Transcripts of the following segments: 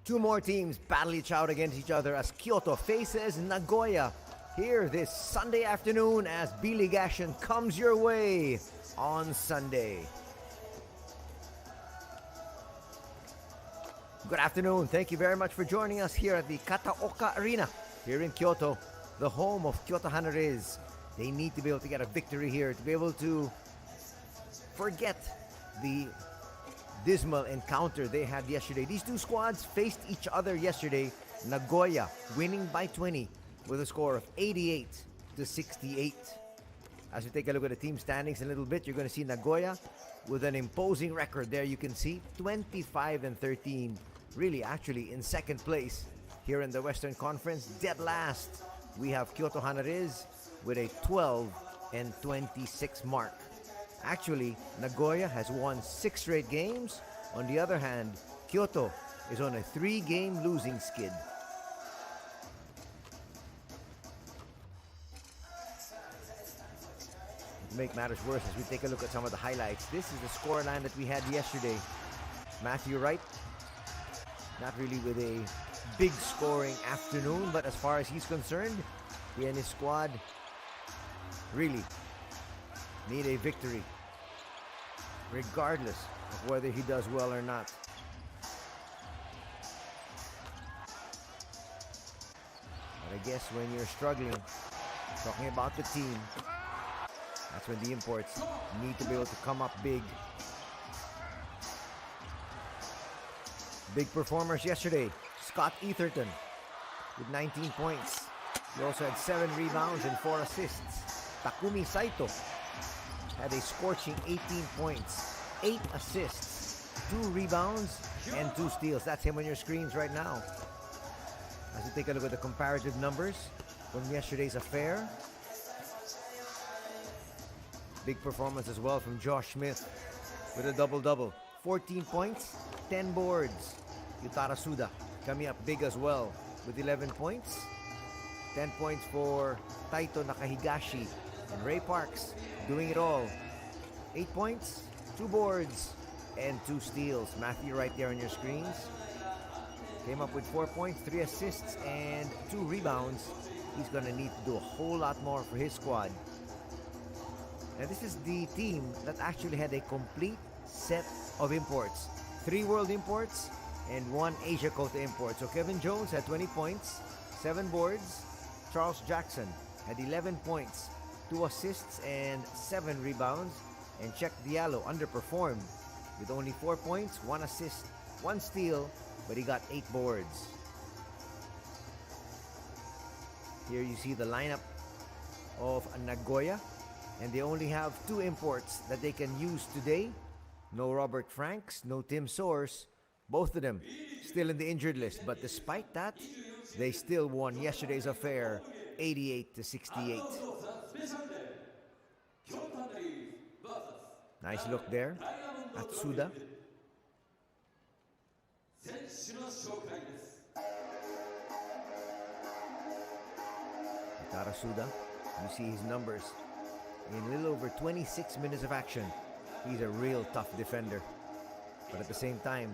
Two more teams battle each out against each other as Kyoto faces Nagoya here this Sunday afternoon as B.LEAGUE action comes your way on Sunday. Good afternoon. Thank you very much for joining us here at the Kataoka Arena here in Kyoto, the home of Kyoto HANNARYZ. They need to be able to get a victory here to be able to forget the dismal encounter they had yesterday. These two squads faced each other yesterday. Nagoya winning by 20 with a score of 88-68. As we take a look at the team standings in a little bit, you're going to see Nagoya with an imposing record there. You can see 25-13, really actually in second place here in the Western Conference. Dead last, we have Kyoto HANNARYZ with a 12-26 mark. Actually, Nagoya has won 6 straight games. On the other hand, Kyoto is on a 3-game losing skid. To make matters worse, as we take a look at some of the highlights, this is the scoreline that we had yesterday. Matthew Wright, not really with a big scoring afternoon, but as far as he's concerned, he and his squad really need a victory, regardless of whether he does well or not. But I guess when you're struggling, talking about the team, that's when the imports need to be able to come up big. Big performers yesterday. Scott Etherton with 19 points. He also had 7 rebounds and 4 assists. Takumi Saito had a scorching 18 points, 8 assists, 2 rebounds, and 2 steals. That's him on your screens right now. As we take a look at the comparative numbers from yesterday's affair. Big performance as well from Josh Smith with a double-double. 14 points, 10 boards. Yutara Suda coming up big as well with 11 points. 10 points for Taito Nakahigashi. And Ray Parks doing it all. 8 points, 2 boards, and 2 steals. Matthew right there on your screens. Came up with 4 points, 3 assists, and 2 rebounds. He's going to need to do a whole lot more for his squad. And this is the team that actually had a complete set of imports. 3 world imports and 1 Asia Kota import. So Kevin Jones had 20 points, 7 boards. Charles Jackson had 11 points, 2 assists and 7 rebounds. And Check Diallo underperformed with only 4 points, 1 assist, 1 steal, but he got 8 boards. Here you see the lineup of Nagoya, and they only have 2 imports that they can use today. No Robert Franks, no Tim Soares, both of them still in the injured list. But despite that, they still won yesterday's affair 88-68. Nice look there at Suda. Yutara Suda, you see his numbers. In a little over 26 minutes of action, he's a real tough defender. But at the same time,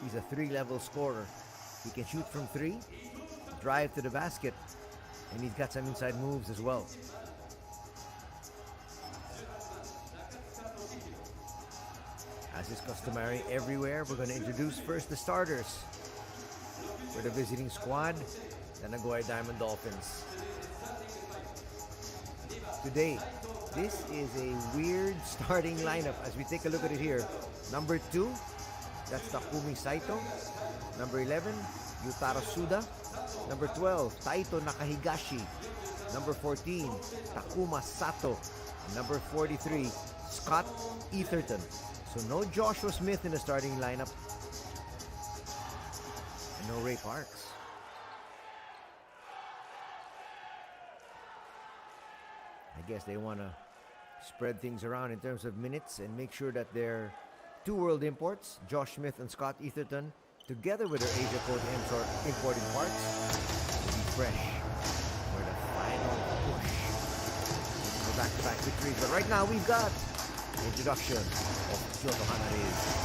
he's a 3-level scorer. He can shoot from 3, drive to the basket, and he's got some inside moves as well. As is customary everywhere, we're going to introduce first the starters for the visiting squad, the Nagoya Diamond Dolphins. Today, this is a weird starting lineup as we take a look at it here. Number 2, that's Takumi Saito. Number 11, Yutara Suda. Number 12, Taito Nakahigashi. Number 14, Takuma Sato. And number 43, Scott Etherton. So no Joshua Smith in the starting lineup. And no Ray Parks. I guess they want to spread things around in terms of minutes and make sure that their 2 world imports, Josh Smith and Scott Etherton, together with their Asia Code imported parts, will be fresh for the final push for back-to-back victories. But right now we've got the introduction of Kyoto HANNARYZ.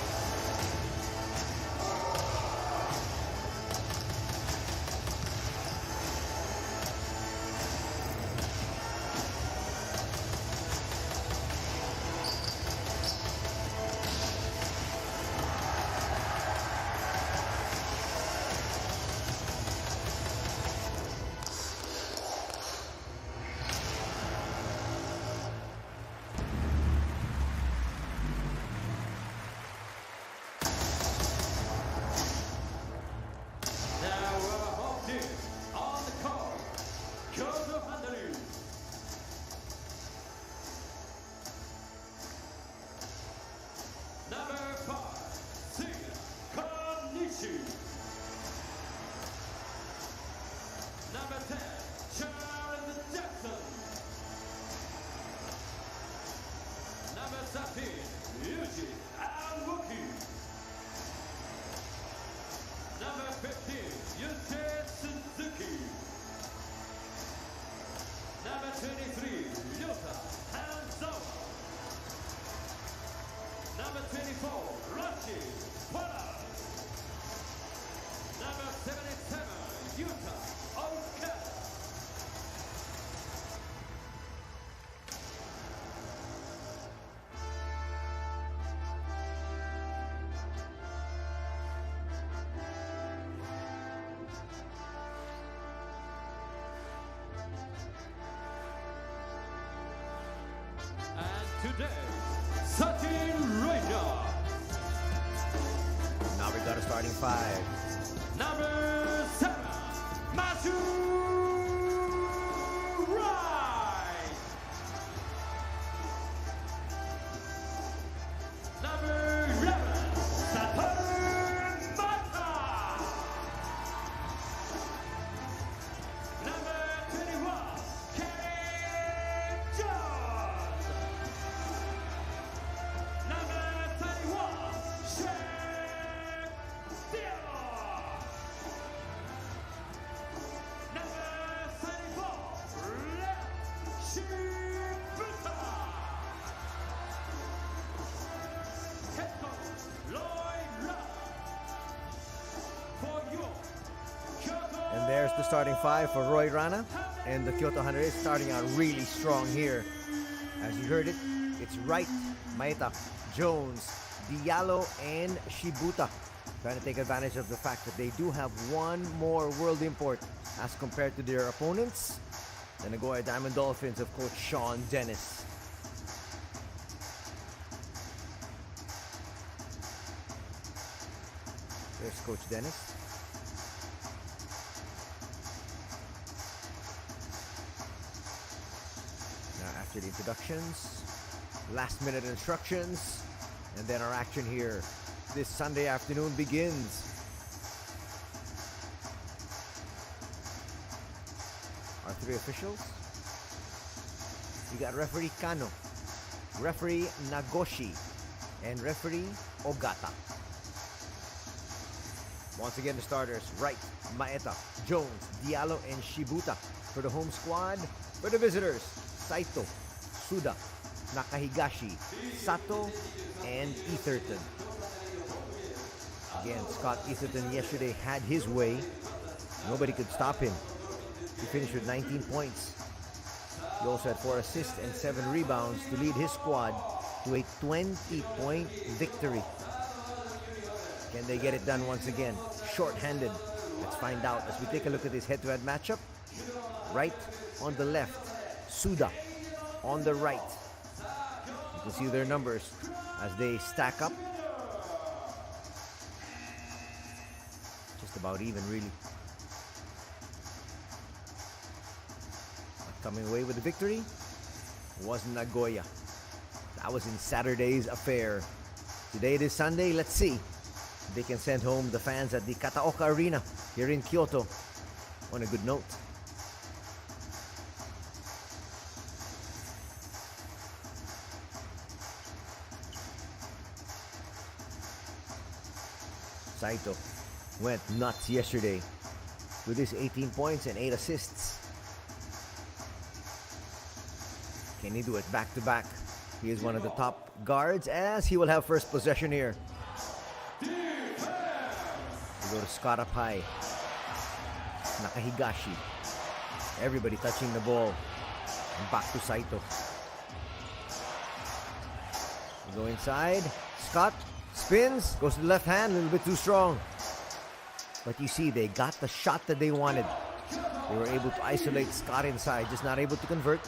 today, starting right now. Now we got a starting five. Number 7, Matthew Wright. Number 11, Saturn Mata. Number 21, Kenny Jones. Number 31, Shane Theodore. Number 34, Red Shibuta. Head coach, Lloyd Love. For you, Kyoto. And there's the starting five for Roy Rana. And the Kyoto HANNARYZ starting out really strong here. As you heard it, it's Wright, Maeta, Jones, Diallo, and Shibuta. Trying to take advantage of the fact that they do have one more world import as compared to their opponents, the Nagoya Diamond Dolphins of Coach Sean Dennis. There's Coach Dennis. Now after the introductions, last minute instructions, and then our action here this Sunday afternoon begins. Our three officials. We got referee Kano, referee Nagoshi, and referee Ogata. Once again, the starters: Wright, Maeta, Jones, Diallo, and Shibuta. For the home squad, for the visitors: Saito, Suda, Nakahigashi, Sato, and Etherton. Again, Scott Etherton yesterday had his way. Nobody could stop him. He finished with 19 points. He also had 4 assists and 7 rebounds to lead his squad to a 20-point victory. Can they get it done once again? Short-handed. Let's find out as we take a look at this head-to-head matchup. Wright on the left, Suda on the right. You can see their numbers as they stack up. Just about even, really. But coming away with the victory was Nagoya. That was in Saturday's affair. Today it is Sunday. Let's see if they can send home the fans at the Kataoka Arena here in Kyoto on a good note. Saito went nuts yesterday with his 18 points and 8 assists. Can he do it back to back? He is one of the top guards as he will have first possession here. We go to Scott up high. Nakahigashi. Everybody touching the ball. And back to Saito. We go inside. Scott spins, goes to the left hand, a little bit too strong. But you see, they got the shot that they wanted. They were able to isolate Scott inside, just not able to convert.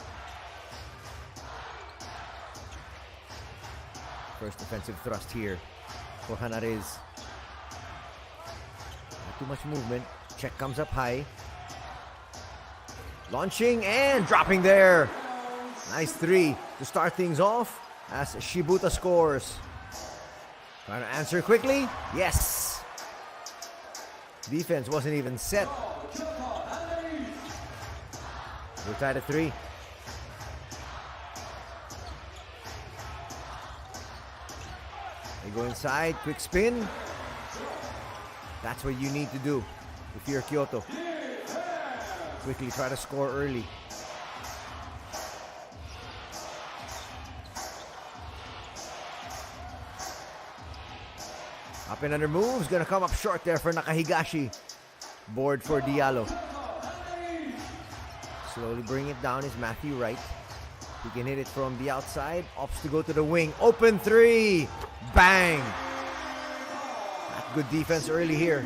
First defensive thrust here for HANNARYZ. Not too much movement. Check comes up high. Launching and dropping there. Nice three to start things off as Shibuta scores. Trying to answer quickly. Yes. Defense wasn't even set. We're tied at 3. They go inside, quick spin. That's what you need to do if you're Kyoto. Quickly try to score early. Up and under moves, gonna come up short there for Nakahigashi. Board for Diallo. Slowly bring it down is Matthew Wright. He can hit it from the outside. Opts to go to the wing. Open 3. Bang! Not good defense early here.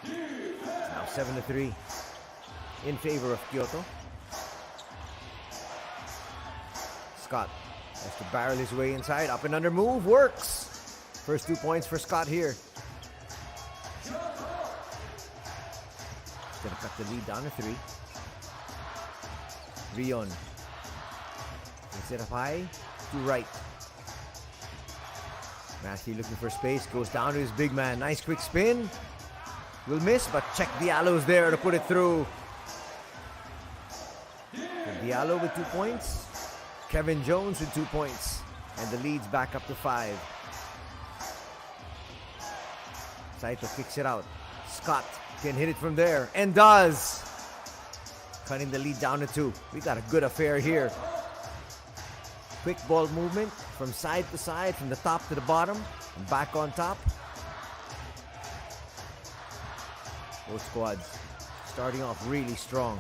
Now 7-3 in favor of Kyoto. Scott Has to barrel his way inside. Up and under move. Works. First 2 points for Scott here. Gonna cut the lead down to 3. Rion. Gets it up high to right. Matthew looking for space. Goes down to his big man. Nice quick spin. Will miss, but check Diallo's there to put it through. And Diallo with 2 points. Kevin Jones with 2 points. And the lead's back up to 5. Saito kicks it out. Scott can hit it from there. And does. Cutting the lead down to 2. We got a good affair here. Quick ball movement from side to side, from the top to the bottom, and back on top. Both squads starting off really strong.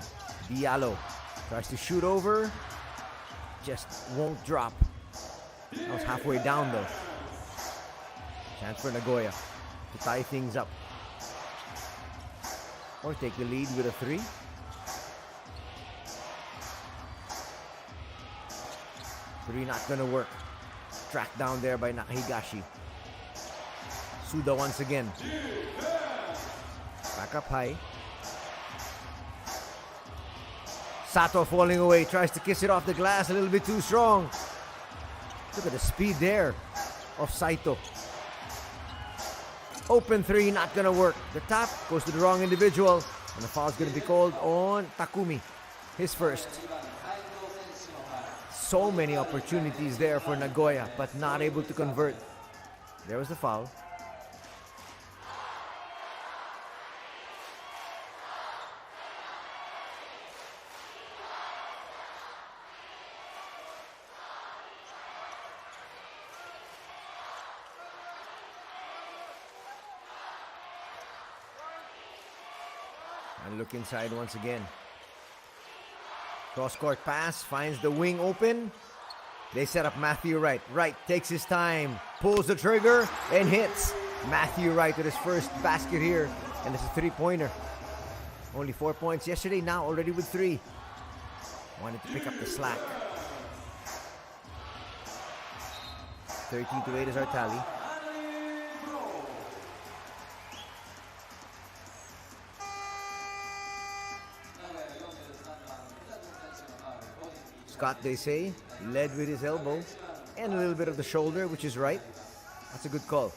Diallo tries to shoot over, just won't drop. That was halfway down though. Chance for Nagoya to tie things up. Or take the lead with a 3. Three not gonna work. Tracked down there by Nakahigashi. Suda once again. Back up high. Sato falling away. Tries to kiss it off the glass a little bit too strong. Look at the speed there of Saito. Open 3, not gonna work. The tap goes to the wrong individual. And the foul's gonna be called on Takumi. His first. So many opportunities there for Nagoya, but not able to convert. There was the foul. And look inside once again. Cross-court pass, finds the wing open. They set up Matthew Wright. Wright takes his time, pulls the trigger, and hits. Matthew Wright with his first basket here. And it's a 3-pointer. Only 4 points yesterday, now already with 3. Wanted to pick up the slack. 13-8 is our tally. Scott, they say, led with his elbow and a little bit of the shoulder, which is right. That's a good call.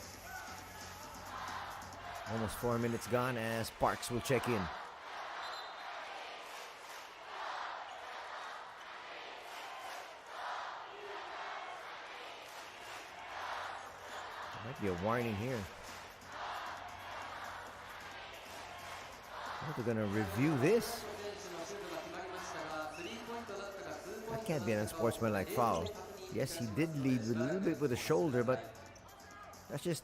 Almost 4 minutes gone as Parks will check in. There might be a warning here. They're going to review this. That can't be an unsportsmanlike foul. Yes, he did lead with a little bit with the shoulder, but that's just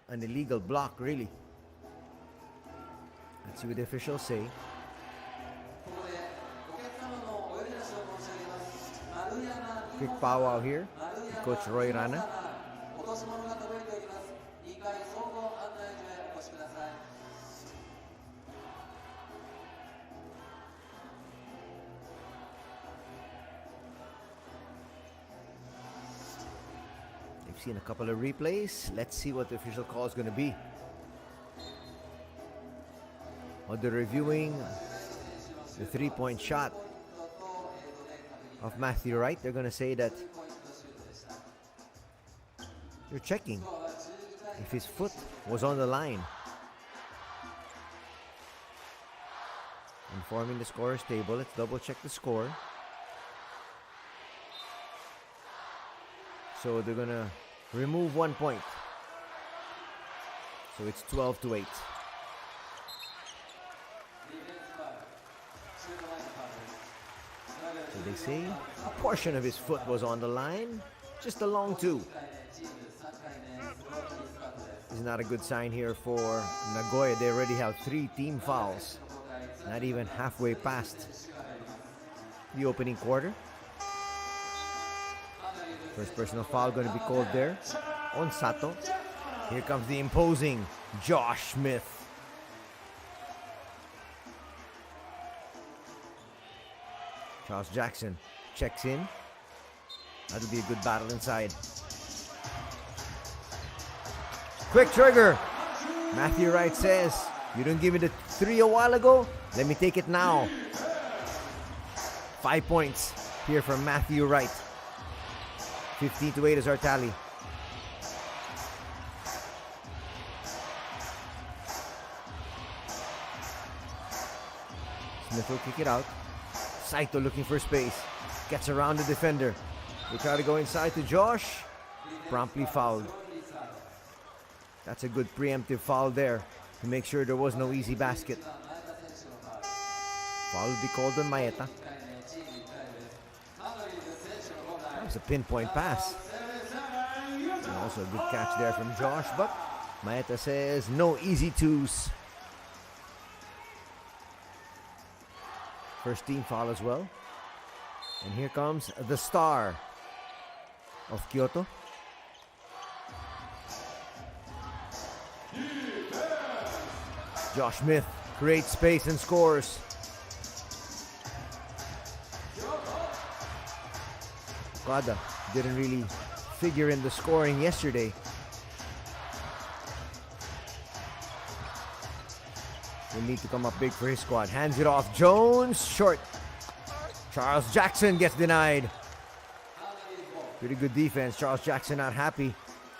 an illegal block, really. Let's see what the officials say. Quick powwow here. Coach Roy Rana. We've seen a couple of replays. Let's see what the official call is going to be. On the reviewing the 3-point shot of Matthew Wright, they're going to say that they're checking if his foot was on the line. Informing the scorer's table. Let's double check the score. So they're going to remove 1 point. So it's 12-8. So they say a portion of his foot was on the line, just a long 2. This is not a good sign here for Nagoya. They already have 3 team fouls. Not even halfway past the opening quarter. First personal foul going to be called there on Sato. Here comes the imposing Josh Smith. Charles Jackson checks in. That'll be a good battle inside. Quick trigger. Matthew Wright says, you didn't give me the 3 a while ago? Let me take it now. 5 points here from Matthew Wright. 15-8 is our tally. Smith will kick it out. Saito looking for space. Gets around the defender. They try to go inside to Josh. Promptly fouled. That's a good preemptive foul there to make sure there was no easy basket. Foul will be called on Maeta. That was a pinpoint pass. And also a good catch there from Josh, but Maeta says no easy twos. First team foul as well. And here comes the star of Kyoto. Josh Smith creates space and scores. Okada didn't really figure in the scoring yesterday. Will need to come up big for his squad. Hands it off. Jones, short. Charles Jackson gets denied. Pretty good defense. Charles Jackson not happy.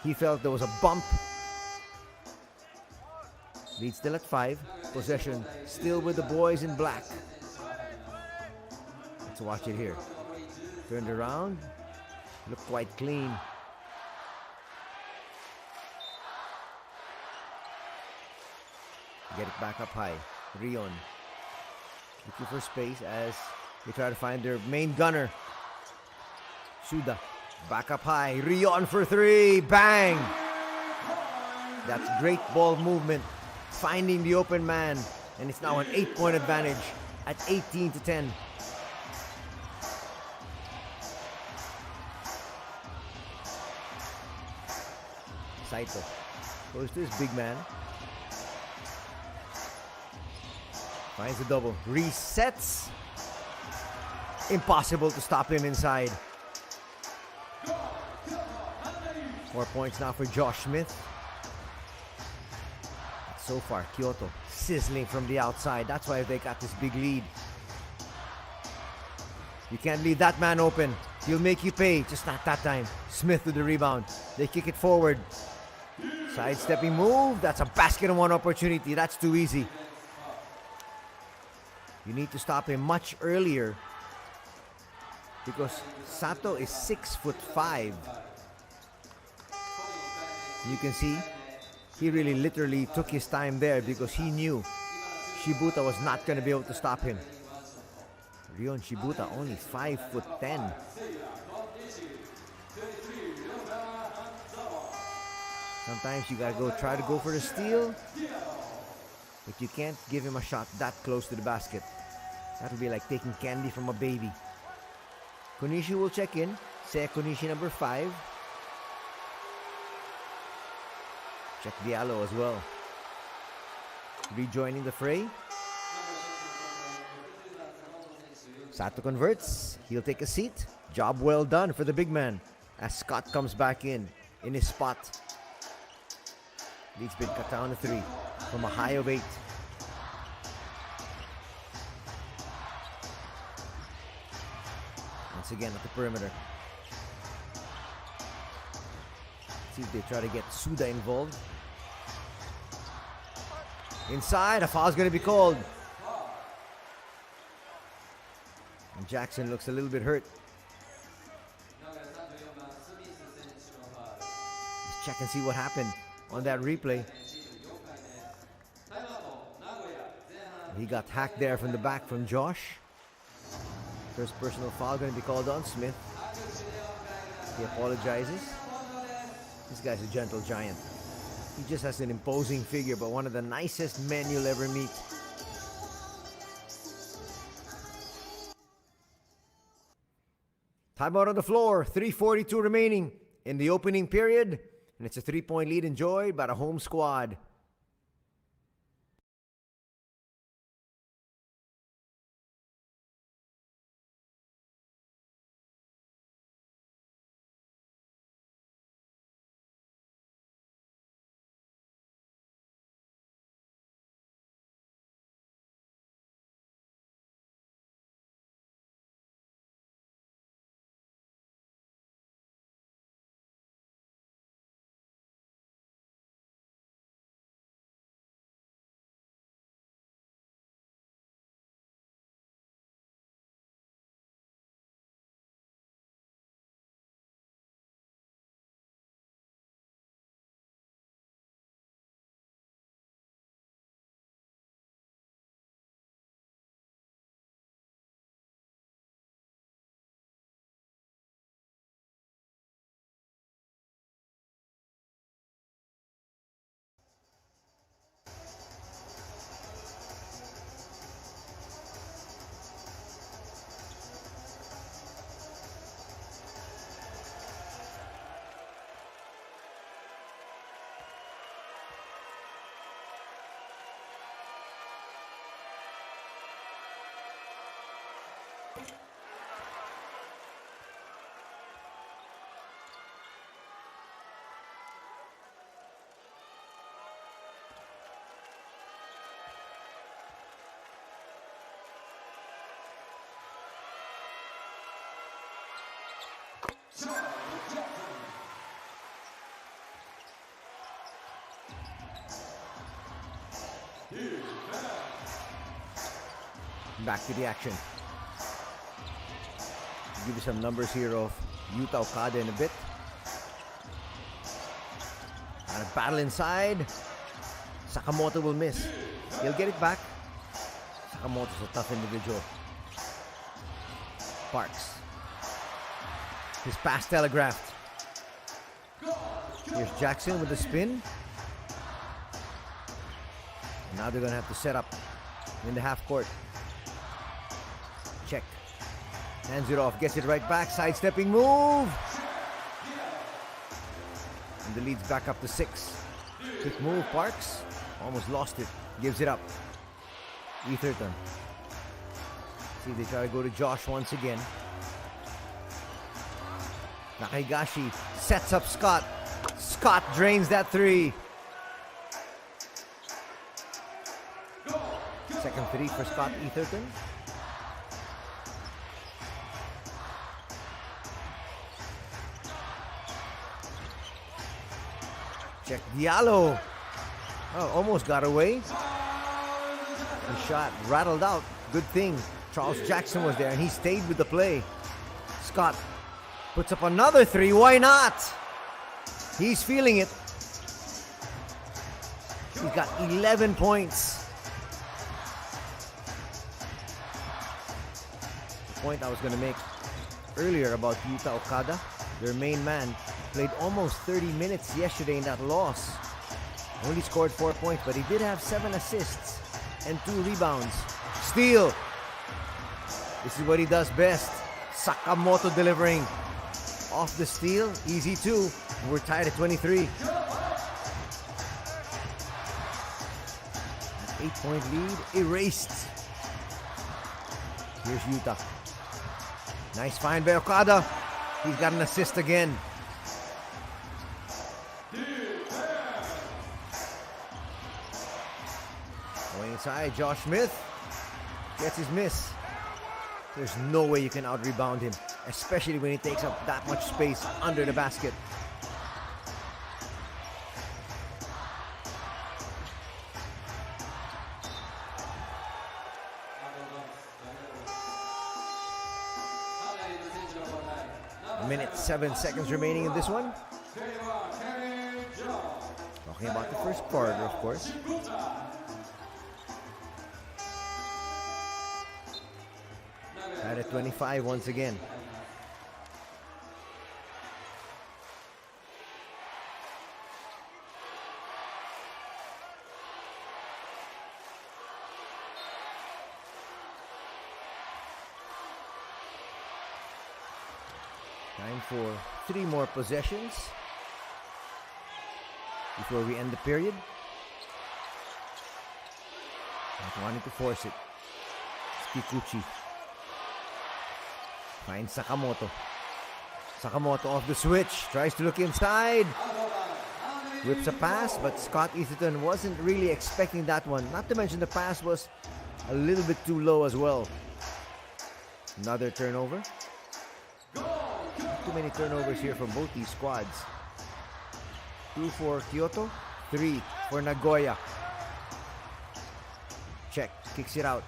He felt there was a bump. Lead still at 5. Possession still with the boys in black. Let's watch it here. Turned around. Look quite clean. Get it back up high. Rion looking for space as they try to find their main gunner. Suda back up high. Rion for 3. Bang! That's great ball movement. Finding the open man. And it's now an 8-point advantage at 18-10. Saito goes to his big man. Finds the double. Resets. Impossible to stop him inside. 4 points now for Josh Smith. So far, Kyoto sizzling from the outside. That's why they got this big lead. You can't leave that man open. He'll make you pay. Just not that time. Smith with the rebound. They kick it forward. Sidestepping move. That's a basket and one opportunity. That's too easy. You need to stop him much earlier because Sato is 6'5". You can see he really literally took his time there because he knew Shibuta was not going to be able to stop him. Rion Shibuta only 5'10". Sometimes you gotta try to go for the steal, but you can't give him a shot that close to the basket. That'll be like taking candy from a baby. Konishi will check in. Seiya Konishi number 5. Check Diallo as well. Rejoining the fray. Sato converts. He'll take a seat. Job well done for the big man as Scott comes back in his spot. Lead's been cut down to 3 from a high of 8. Once again at the perimeter. See if they try to get Suda involved. Inside, a foul's going to be called. And Jackson looks a little bit hurt. Let's check and see what happened on that replay. He got hacked there from the back from Josh. First personal foul going to be called on Smith. He apologizes. This guy's a gentle giant. He just has an imposing figure, but one of the nicest men you'll ever meet. Timeout on the floor. 3:42 remaining in the opening period. And it's a 3-point lead enjoyed by the home squad. Back to the action. Give you some numbers here of Yuta Okada in a bit. And a battle inside. Sakamoto will miss. He'll get it back. Sakamoto's a tough individual. Parks. His pass telegraphed. Here's Jackson with the spin. And now they're going to have to set up in the half court. Check. Hands it off. Gets it right back. Sidestepping move. And the lead's back up to 6. Quick move. Parks. Almost lost it. Gives it up. Etherton. See, they try to go to Josh once again. Nakahigashi sets up Scott. Scott drains that 3. Second 3 for Scott Etherton. Check Diallo. Oh, almost got away. The shot rattled out. Good thing Charles Jackson was there and he stayed with the play. Scott puts up another 3. Why not? He's feeling it. He's got 11 points. The point I was going to make earlier about Yuta Okada, their main man, played almost 30 minutes yesterday in that loss. Only scored 4 points, but he did have 7 assists and 2 rebounds. Steal. This is what he does best. Sakamoto delivering. Off the steal, easy 2. We're tied at 23. 8-point lead erased. Here's Yuta. Nice find by Okada. He's got an assist again. Going inside, Josh Smith gets his miss. There's no way you can out-rebound him, especially when he takes up that much space under the basket. A minute, 7 seconds remaining in this one. Talking about the first quarter, of course. Tied at 25 once again. Time for 3 more possessions before we end the period. Not wanting to force it. Kikuchi finds Sakamoto. Sakamoto off the switch. Tries to look inside. Whips a pass, but Scott Etherton wasn't really expecting that one. Not to mention the pass was a little bit too low as well. Another turnover. Not too many turnovers here from both these squads. 2 for Kyoto, 3 for Nagoya. Check, kicks it out.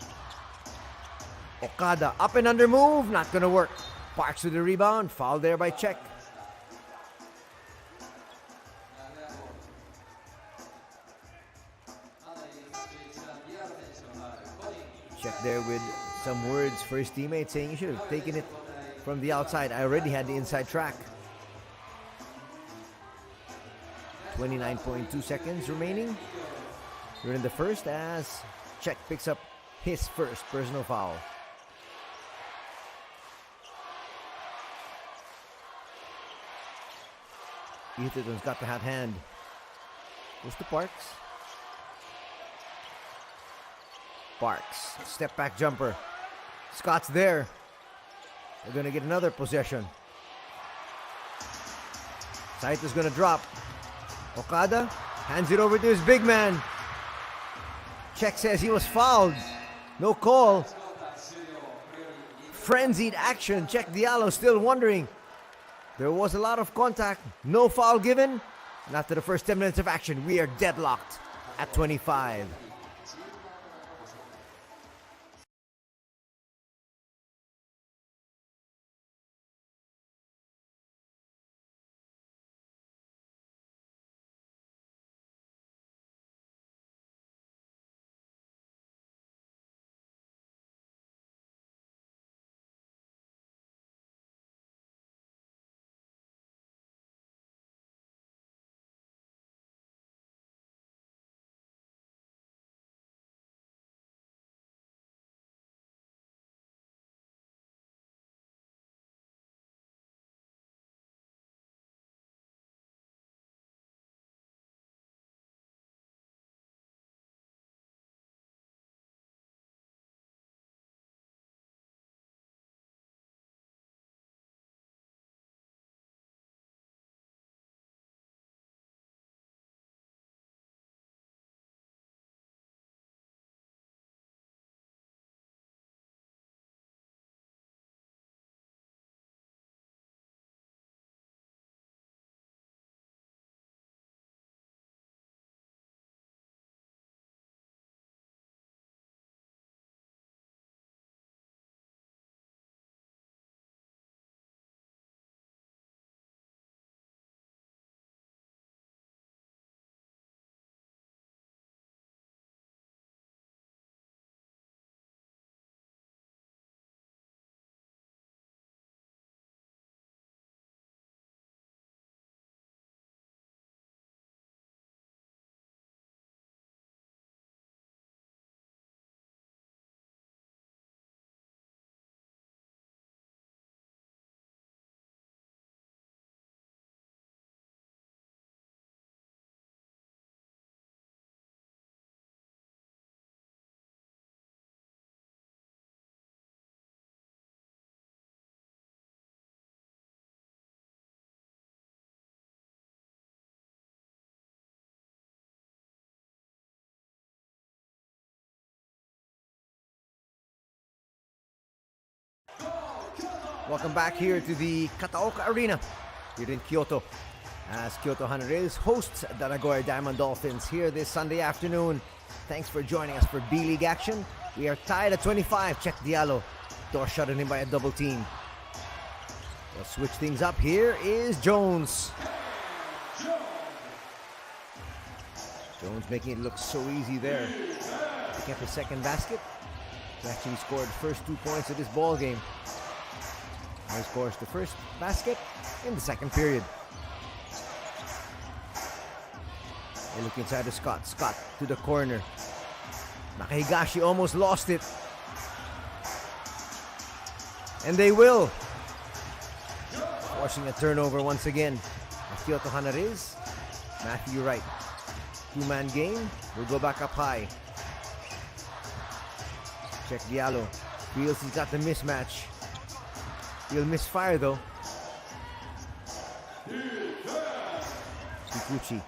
Okada, up and under move, not gonna work. Parks with the rebound, foul there by Check. Check there with some words for his teammate saying you should have taken it from the outside. I already had the inside track. 29.2 seconds remaining. We're in the first as Check picks up his first personal foul. Etherton's got the hot hand. Goes to Parks. Parks, step back jumper. Scott's there. They're going to get another possession. Saito's going to drop. Okada hands it over to his big man. Check says he was fouled. No call. Frenzied action. Check Diallo still wondering. There was a lot of contact. No foul given. And after the first 10 minutes of action, we are deadlocked at 25. Welcome back here to the Kataoka Arena here in Kyoto, as Kyoto HANNARYZ hosts the Nagoya Diamond Dolphins here this Sunday afternoon. Thanks for joining us for B.LEAGUE action. We are tied at 25. Check Diallo. Door shut on him by a double team. We'll switch things up. Here is Jones. Jones making it look so easy there. Picking up his second basket. He actually scored the first 2 points of this ball game. He scores the first basket in the second period. They look inside to Scott. Scott to the corner. Nakahigashi almost lost it. And they will. Forcing a turnover once again. Kyoto HANNARYZ. Matthew Wright. Two-man game. Will go back up high. Check Diallo. Feels he's got the mismatch. He'll misfire though. Kikuchi.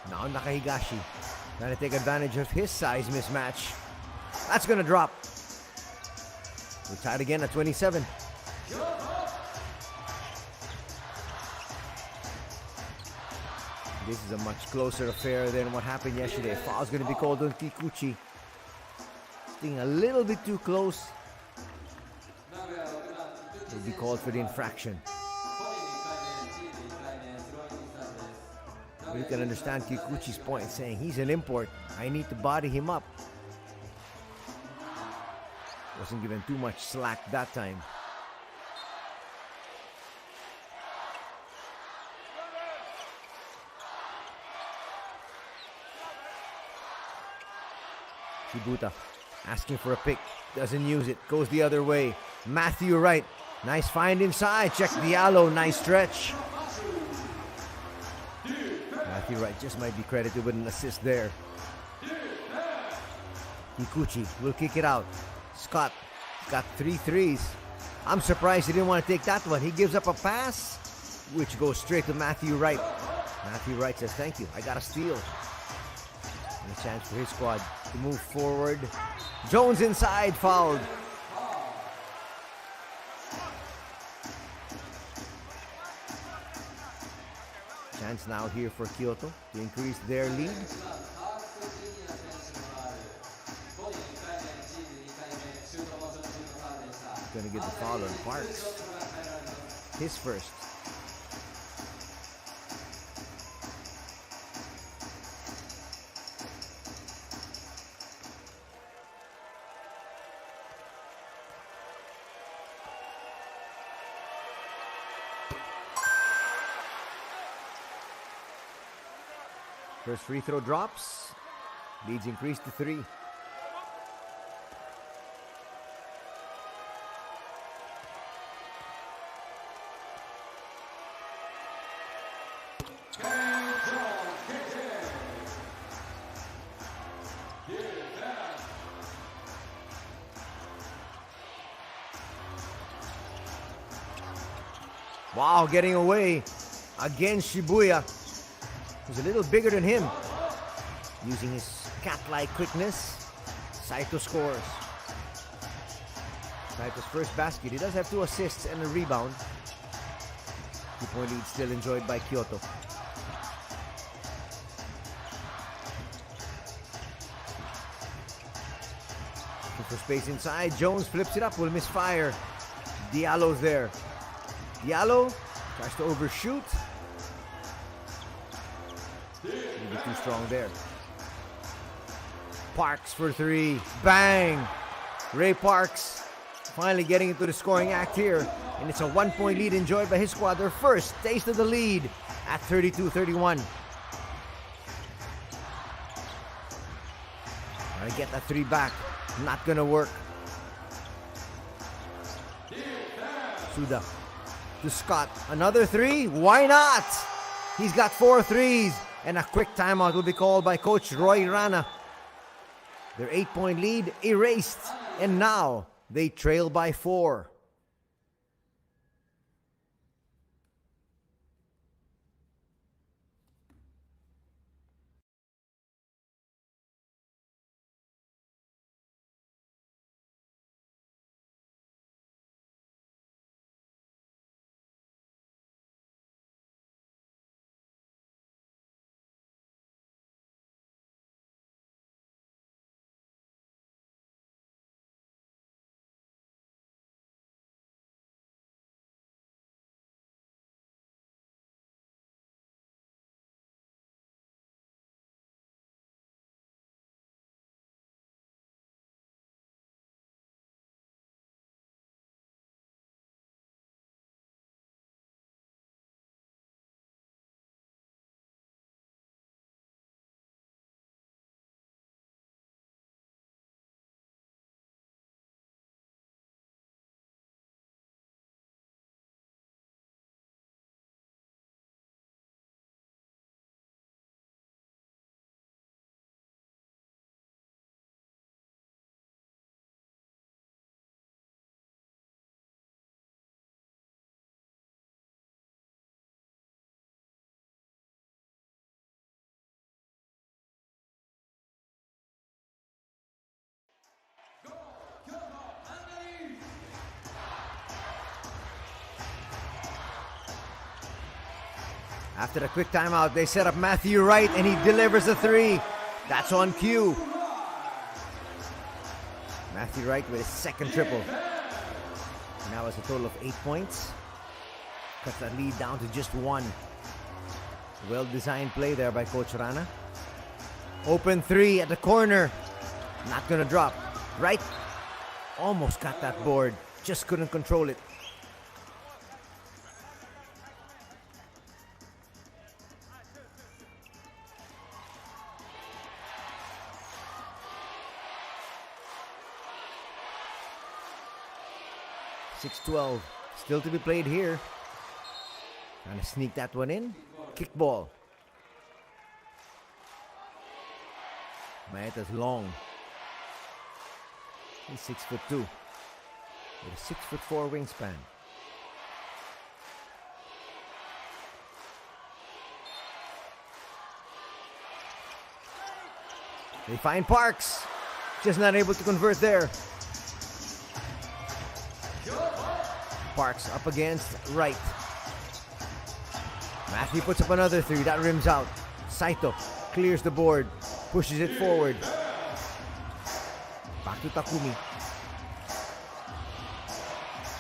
Now Nakahigashi. Trying to take advantage of his size mismatch. That's gonna drop. We're tied again at 27. This is a much closer affair than what happened yesterday. Foul's gonna be called on Kikuchi. A little bit too close. Will be called for the infraction. But you can understand Kikuchi's point, saying he's an import. I need to body him up. Wasn't given too much slack that time. Shibuta asking for a pick, doesn't use it, goes the other way. Matthew Wright, nice find inside. Check Diallo, nice stretch. Matthew Wright just might be credited with an assist there. Kikuchi will kick it out. Scott got 3 threes. I'm surprised he didn't want to take that one. He gives up a pass, which goes straight to Matthew Wright. Matthew Wright says, thank you, I got a steal. And a chance for his squad to move forward. Jones inside, fouled. Chance now here for Kyoto to increase their lead. Gonna get the foul on Parks. His first. First free throw drops. Leads increased to 3. Wow, getting away against Shibuya. He's a little bigger than him. Using his cat-like quickness, Saito scores. Saito's first basket. He does have 2 assists and a rebound. 2-point lead still enjoyed by Kyoto. Looking for space inside. Jones flips it up, will misfire. Diallo's there. Diallo tries to overshoot. Maybe too strong there. Parks for 3. Bang! Ray Parks finally getting into the scoring act here. And it's a 1-point lead enjoyed by his squad. Their first taste of the lead at 32-31. Trying to get that 3 back. Not gonna work. Suda to Scott. Another 3. Why not? He's got 4 threes. And a quick timeout will be called by Coach Roy Rana. Their 8-point lead erased. And now they trail by 4. After the quick timeout, they set up Matthew Wright and he delivers a 3. That's on cue. Matthew Wright with his second triple. Now has a total of 8 points. Cuts that lead down to just 1. Well-designed play there by Coach Rana. Open 3 at the corner. Not gonna drop. Wright almost got that board. Just couldn't control it. .612 still to be played here. Trying to sneak that one in. Kick ball. Maeta's long. He's 6'2", with a 6'4" wingspan. They find Parks, just not able to convert there. Parks up against Wright. Matthew puts up another three, that rims out. Saito clears the board, pushes it forward. Back to Takumi.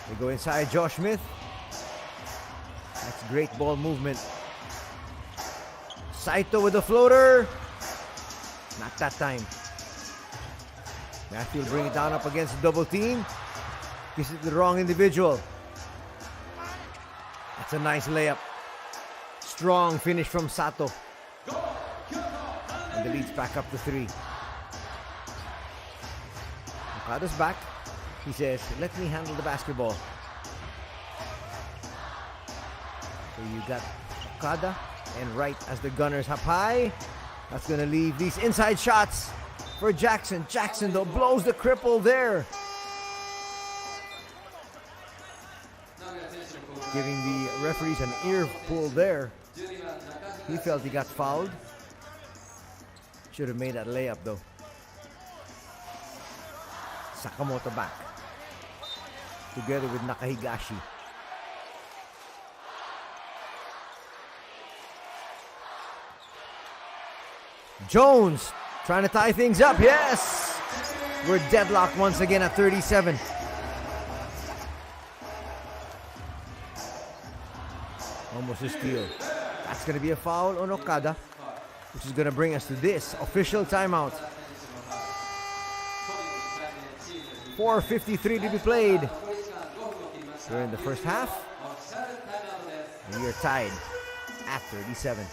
They go inside Josh Smith. That's great ball movement. Saito with the floater. Not that time. Matthew will bring it down up against the double team. This is the wrong individual. That's a nice layup. Strong finish from Sato. And the lead's back up to 3. Okada's back. He says, let me handle the basketball. So you got Okada and Wright as the gunners up high. That's going to leave these inside shots for Jackson. Jackson, though, blows the cripple there. Giving the referees an ear pull there. He felt he got fouled. Should have made that layup, though. Sakamoto back. Together with Nakahigashi. Jones trying to tie things up. Yes! We're deadlocked once again at 37. Almost a steal. That's going to be a foul on Okada, which is going to bring us to this official timeout. 4:53 to be played during the first half. And we are tied at 37.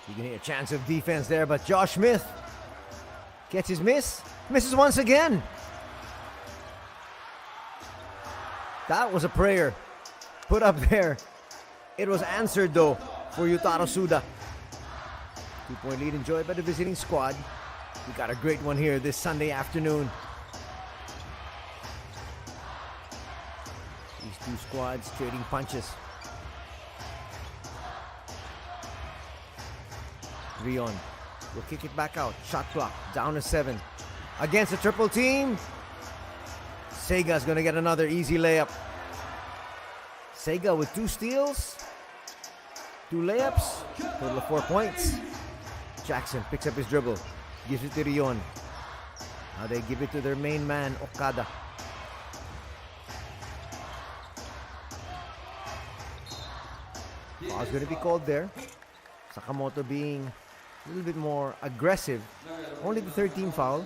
You can hear a chance of defense there, but Josh Smith gets his miss. Misses once again. That was a prayer put up there. It was answered, though, for Yutaro Suda. 2-point lead enjoyed by the visiting squad. We got a great one here this Sunday afternoon. These two squads trading punches. Rion will kick it back out. Shot clock down to 7. Against a triple team. Sega's going to get another easy layup. Sega with 2 steals, 2 layups, total of 4 points. Jackson picks up his dribble, gives it to Rion. Now they give it to their main man, Okada. Foul's going to be called there. Sakamoto being a little bit more aggressive. Only the third team foul.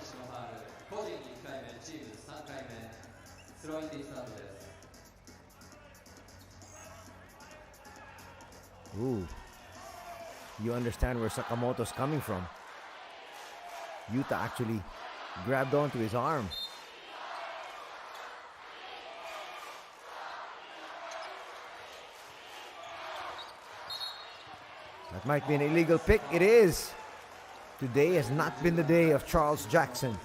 Ooh. You understand where Sakamoto's coming from. Yuta actually grabbed onto his arm. That might be an illegal pick. It is. Today has not been the day of Charles Jackson.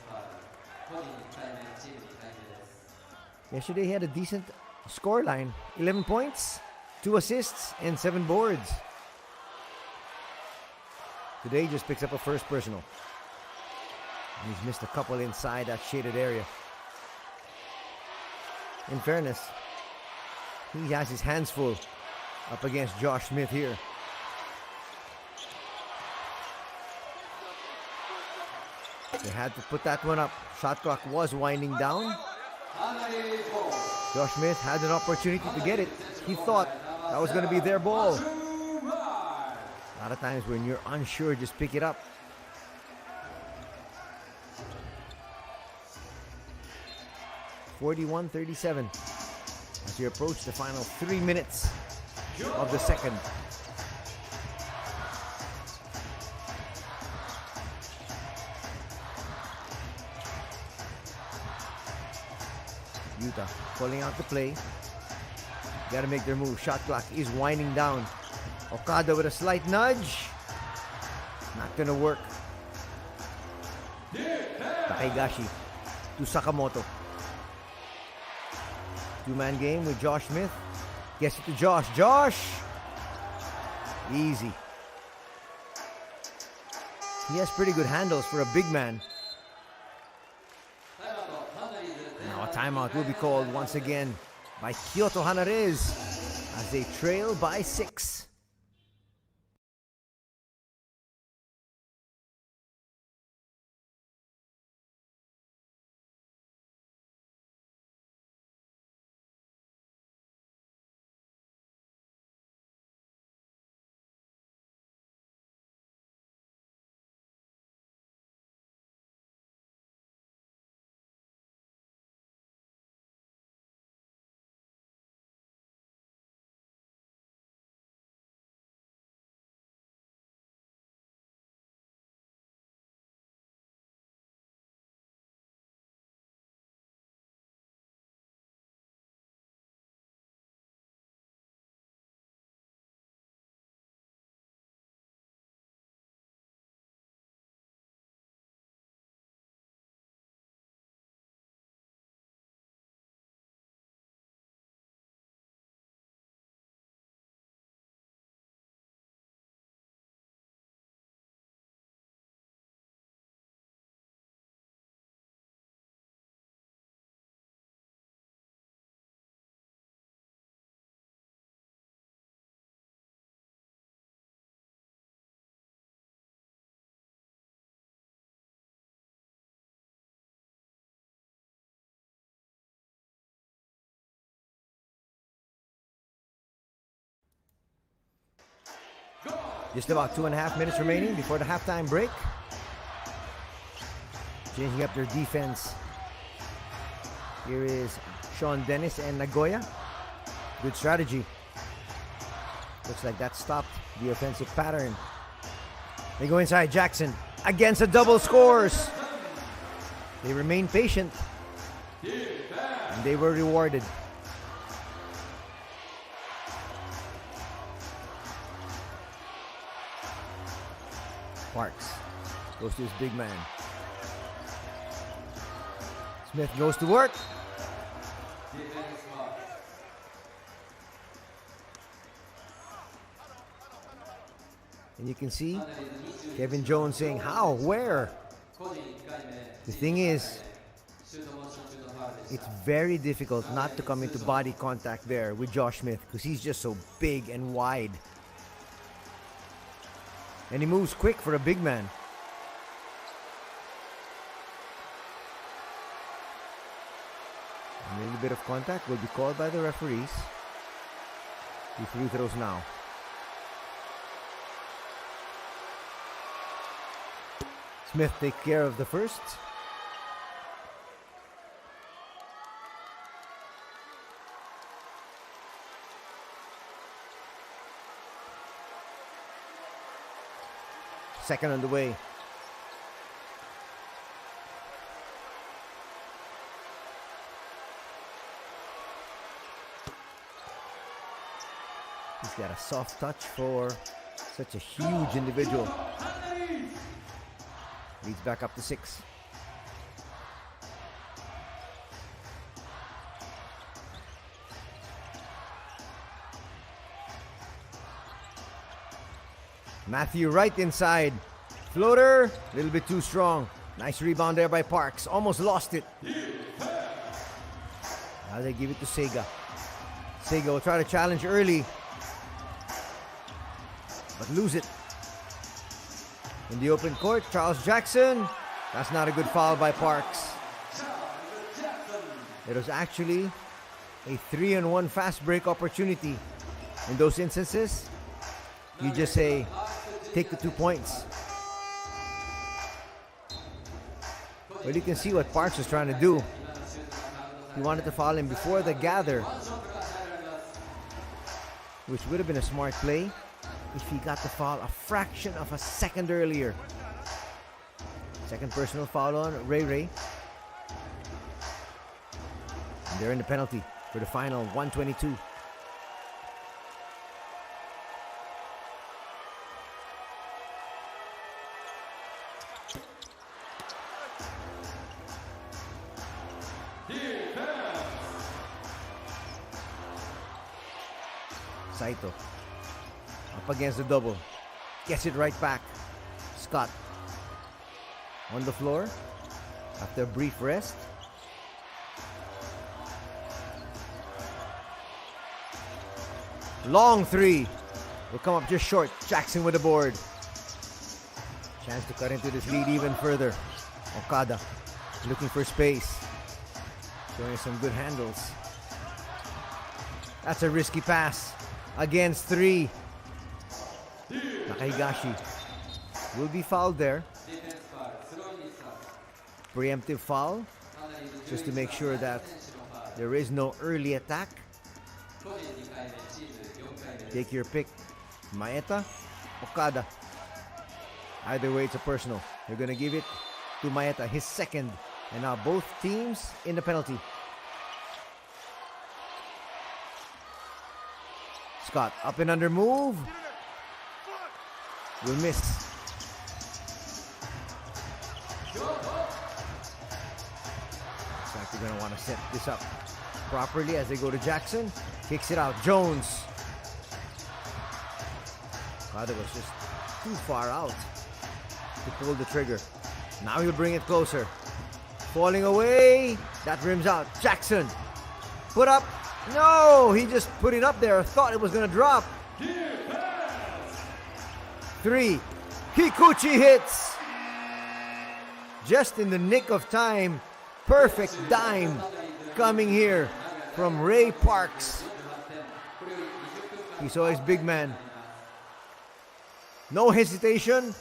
Yesterday he had a decent scoreline. 11 points, 2 assists, and 7 boards. Today he just picks up a first personal. And he's missed a couple inside that shaded area. In fairness, he has his hands full up against Josh Smith here. They had to put that one up. Shot clock was winding down. Josh Smith had an opportunity to get it. He thought that was going to be their ball. A lot of times when you're unsure, just pick it up. (41-37) as we approach the final 3 minutes of the second. Yuta calling out the play. Got to make their move. Shot clock is winding down. Okada with a slight nudge. Not gonna work. Takaigashi to Sakamoto. Two-man game with Josh Smith. Gets it to Josh. Josh! Easy. He has pretty good handles for a big man. Now a timeout will be called once again by Kyoto HANNARYZ as they trail by 6. Just about 2.5 minutes remaining before the halftime break. Changing up their defense. Here is Sean Dennis and Nagoya. Good strategy. Looks like that stopped the offensive pattern. They go inside. Jackson against a double scores. They remain patient. And they were rewarded. Parks goes to his big man. Smith goes to work. And you can see Kevin Jones saying, how? Where? The thing is, it's very difficult not to come into body contact there with Josh Smith because he's just so big and wide. And he moves quick for a big man. A little bit of contact will be called by the referees. 2 free throws now. Smith take care of the first. Second on the way. He's got a soft touch for such a huge individual. HANNARYZ. Leads back up to 6. Matthew right inside. Floater, a little bit too strong. Nice rebound there by Parks. Almost lost it. Now they give it to Sega. Sega will try to challenge early, but lose it. In the open court, Charles Jackson. That's not a good foul by Parks. It was actually a 3-on-1 fast break opportunity. In those instances, you just say, take the 2 points. Well, you can see what Parks was trying to do. He wanted to foul him before the gather, which would have been a smart play if he got the foul a fraction of a second earlier. Second personal foul on Ray. And they're in the penalty for the final 122. Saito up against the double, gets it right back. Scott on the floor after a brief rest. Long three will come up just short. Jackson with the board. Chance to cut into this lead even further. Okada looking for space, showing some good handles. That's a risky pass. Against 3. Nakahigashi will be fouled there. Preemptive foul, just to make sure that there is no early attack. Take your pick. Maeta, Okada. Either way, it's a personal. They're going to give it to Maeta, his second. And now both teams in the penalty. Scott, up and under move. Will miss. Looks like they're going to want to set this up properly as they go to Jackson. Kicks it out. Jones. That was just too far out to pull the trigger. Now he'll bring it closer. Falling away. That rims out. Jackson. Put up. No, he just put it up there. Thought it was going to drop. 3. Kikuchi hits. Just in the nick of time. Perfect dime coming here from Ray Parks. He's always big man. No hesitation.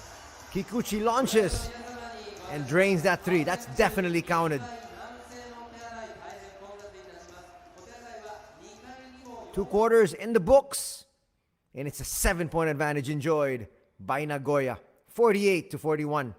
Kikuchi launches and drains that 3. That's definitely counted. 2 quarters in the books, and it's a 7-point advantage enjoyed by Nagoya, 48-41.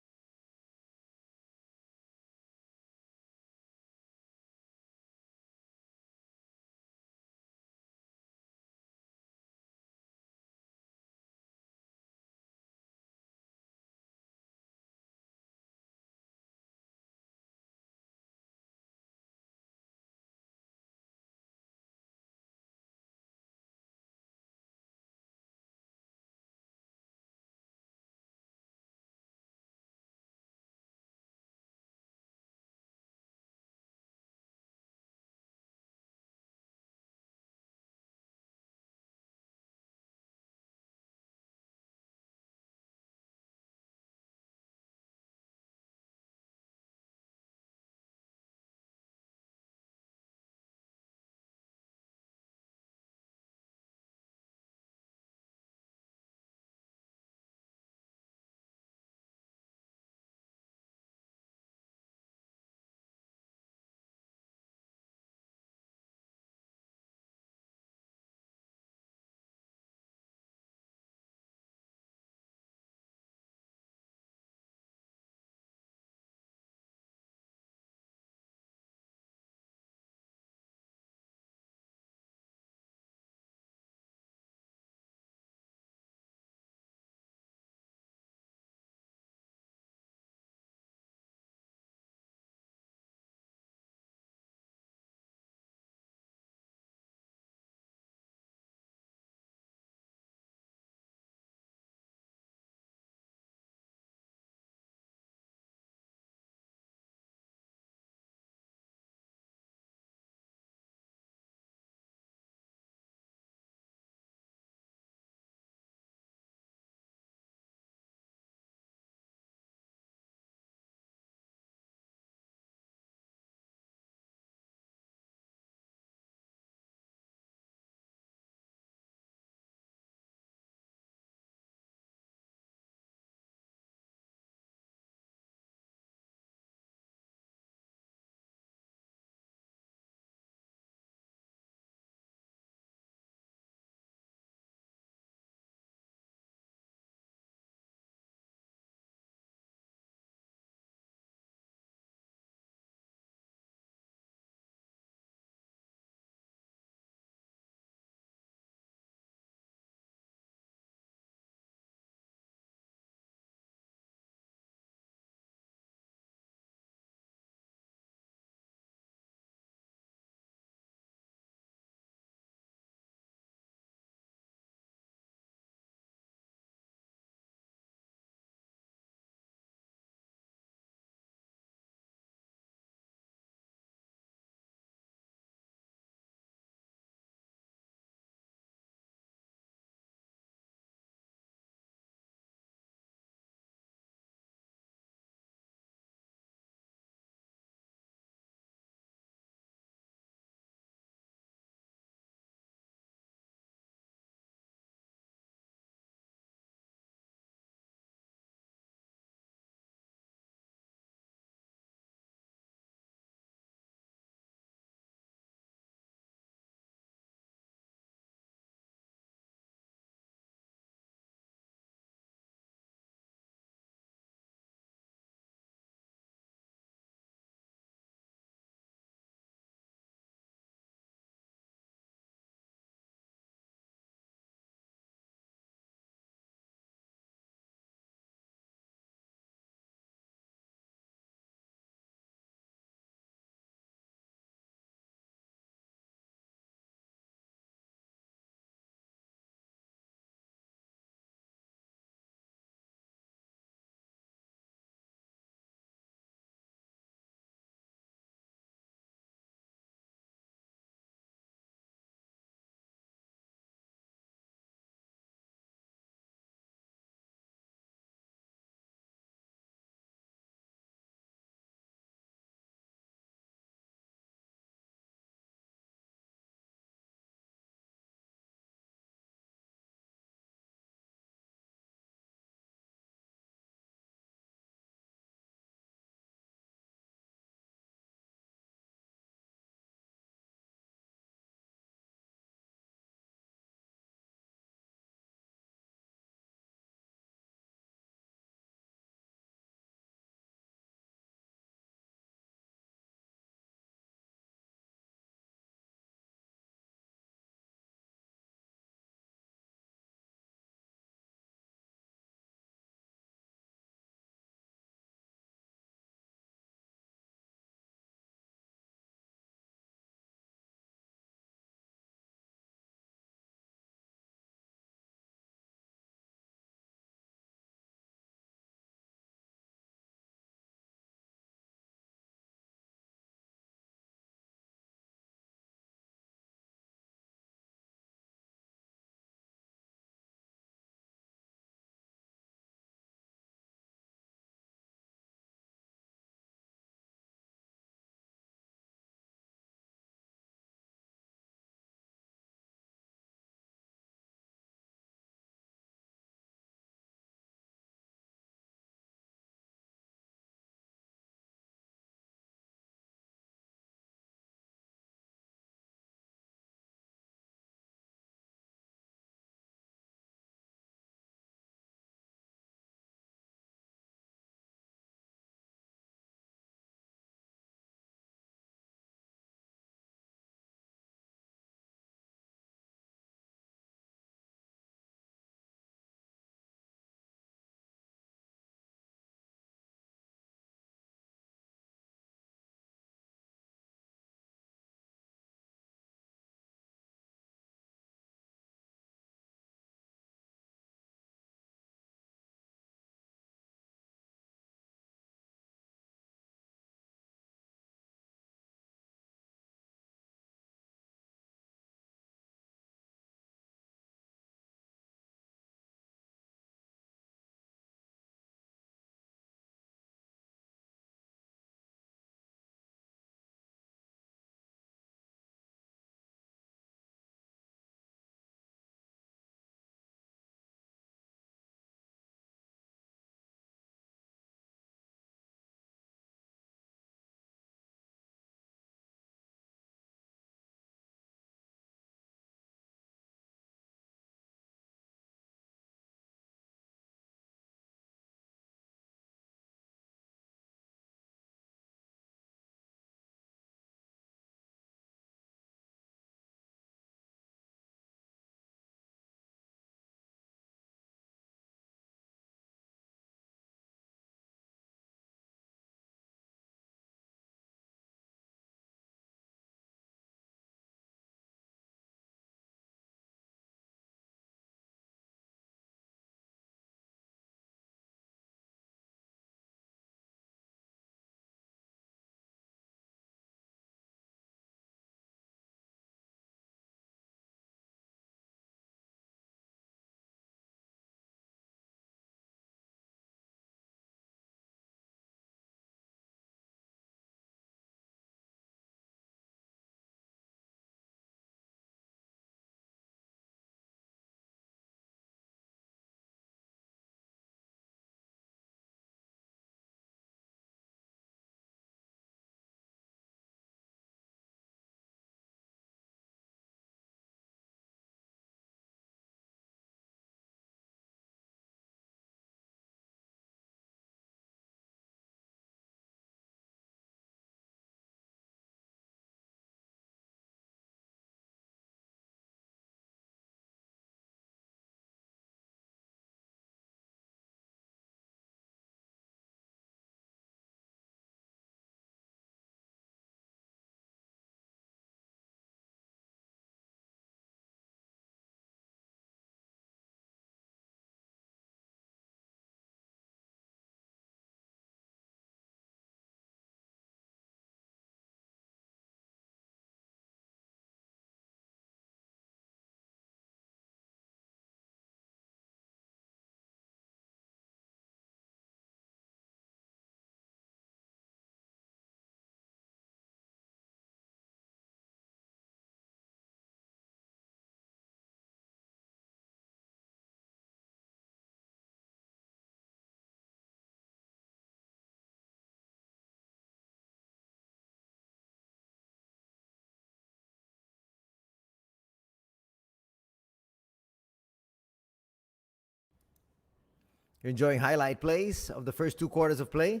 You're enjoying highlight plays of the first 2 quarters of play.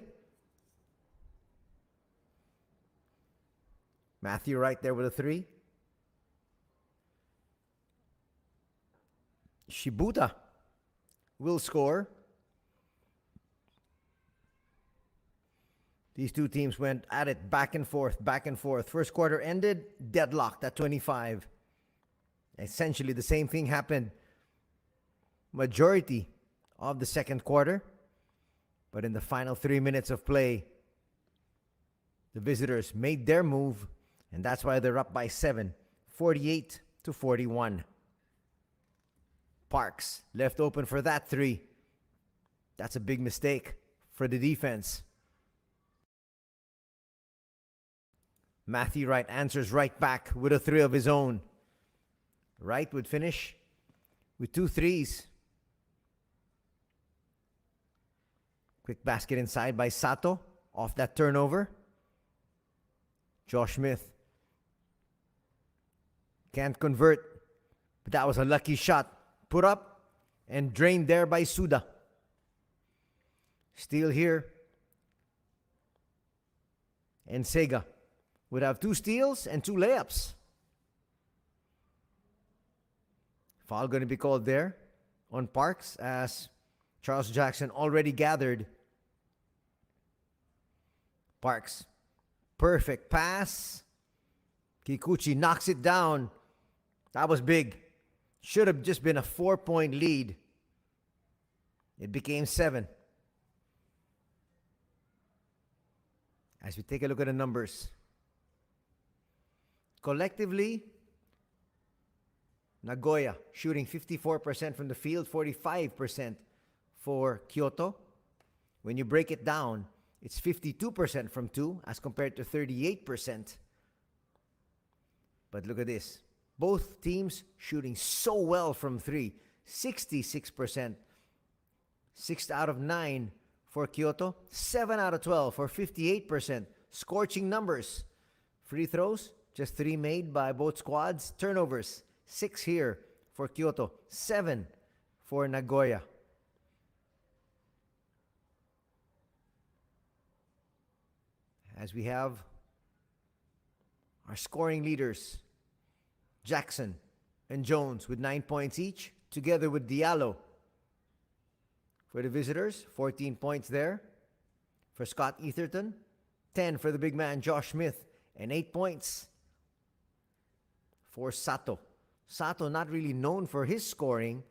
Matthew right there with a 3. Shibuta will score. These two teams went at it back and forth, back and forth. First quarter ended deadlocked at 25. Essentially the same thing happened majority of the second quarter. But in the final 3 minutes of play, the visitors made their move, and that's why they're up by 7, 48-41. Parks left open for that 3. That's a big mistake for the defense. Matthew Wright answers right back with a 3 of his own. Wright would finish with 2 threes. Quick basket inside by Sato off that turnover. Josh Smith can't convert, but that was a lucky shot. Put up and drained there by Suda. Steal here. And Sega would have 2 steals and 2 layups. Foul going to be called there on Parks as Charles Jackson already gathered. Parks, perfect pass. Kikuchi knocks it down. That was big. Should have just been a 4-point lead. It became 7. As we take a look at the numbers. Collectively, Nagoya shooting 54% from the field, 45% for Kyoto. When you break it down, it's 52% from 2 as compared to 38%. But look at this. Both teams shooting so well from 3. 66%. 6 out of 9 for Kyoto. 7 out of 12 for 58%. Scorching numbers. Free throws, just 3 made by both squads. Turnovers, 6 here for Kyoto. 7 for Nagoya. As we have our scoring leaders, Jackson and Jones with 9 points each, together with Diallo. For the visitors, 14 points there. For Scott Etherton, 10 for the big man Josh Smith, and 8 points for Sato. Sato not really known for his scoring,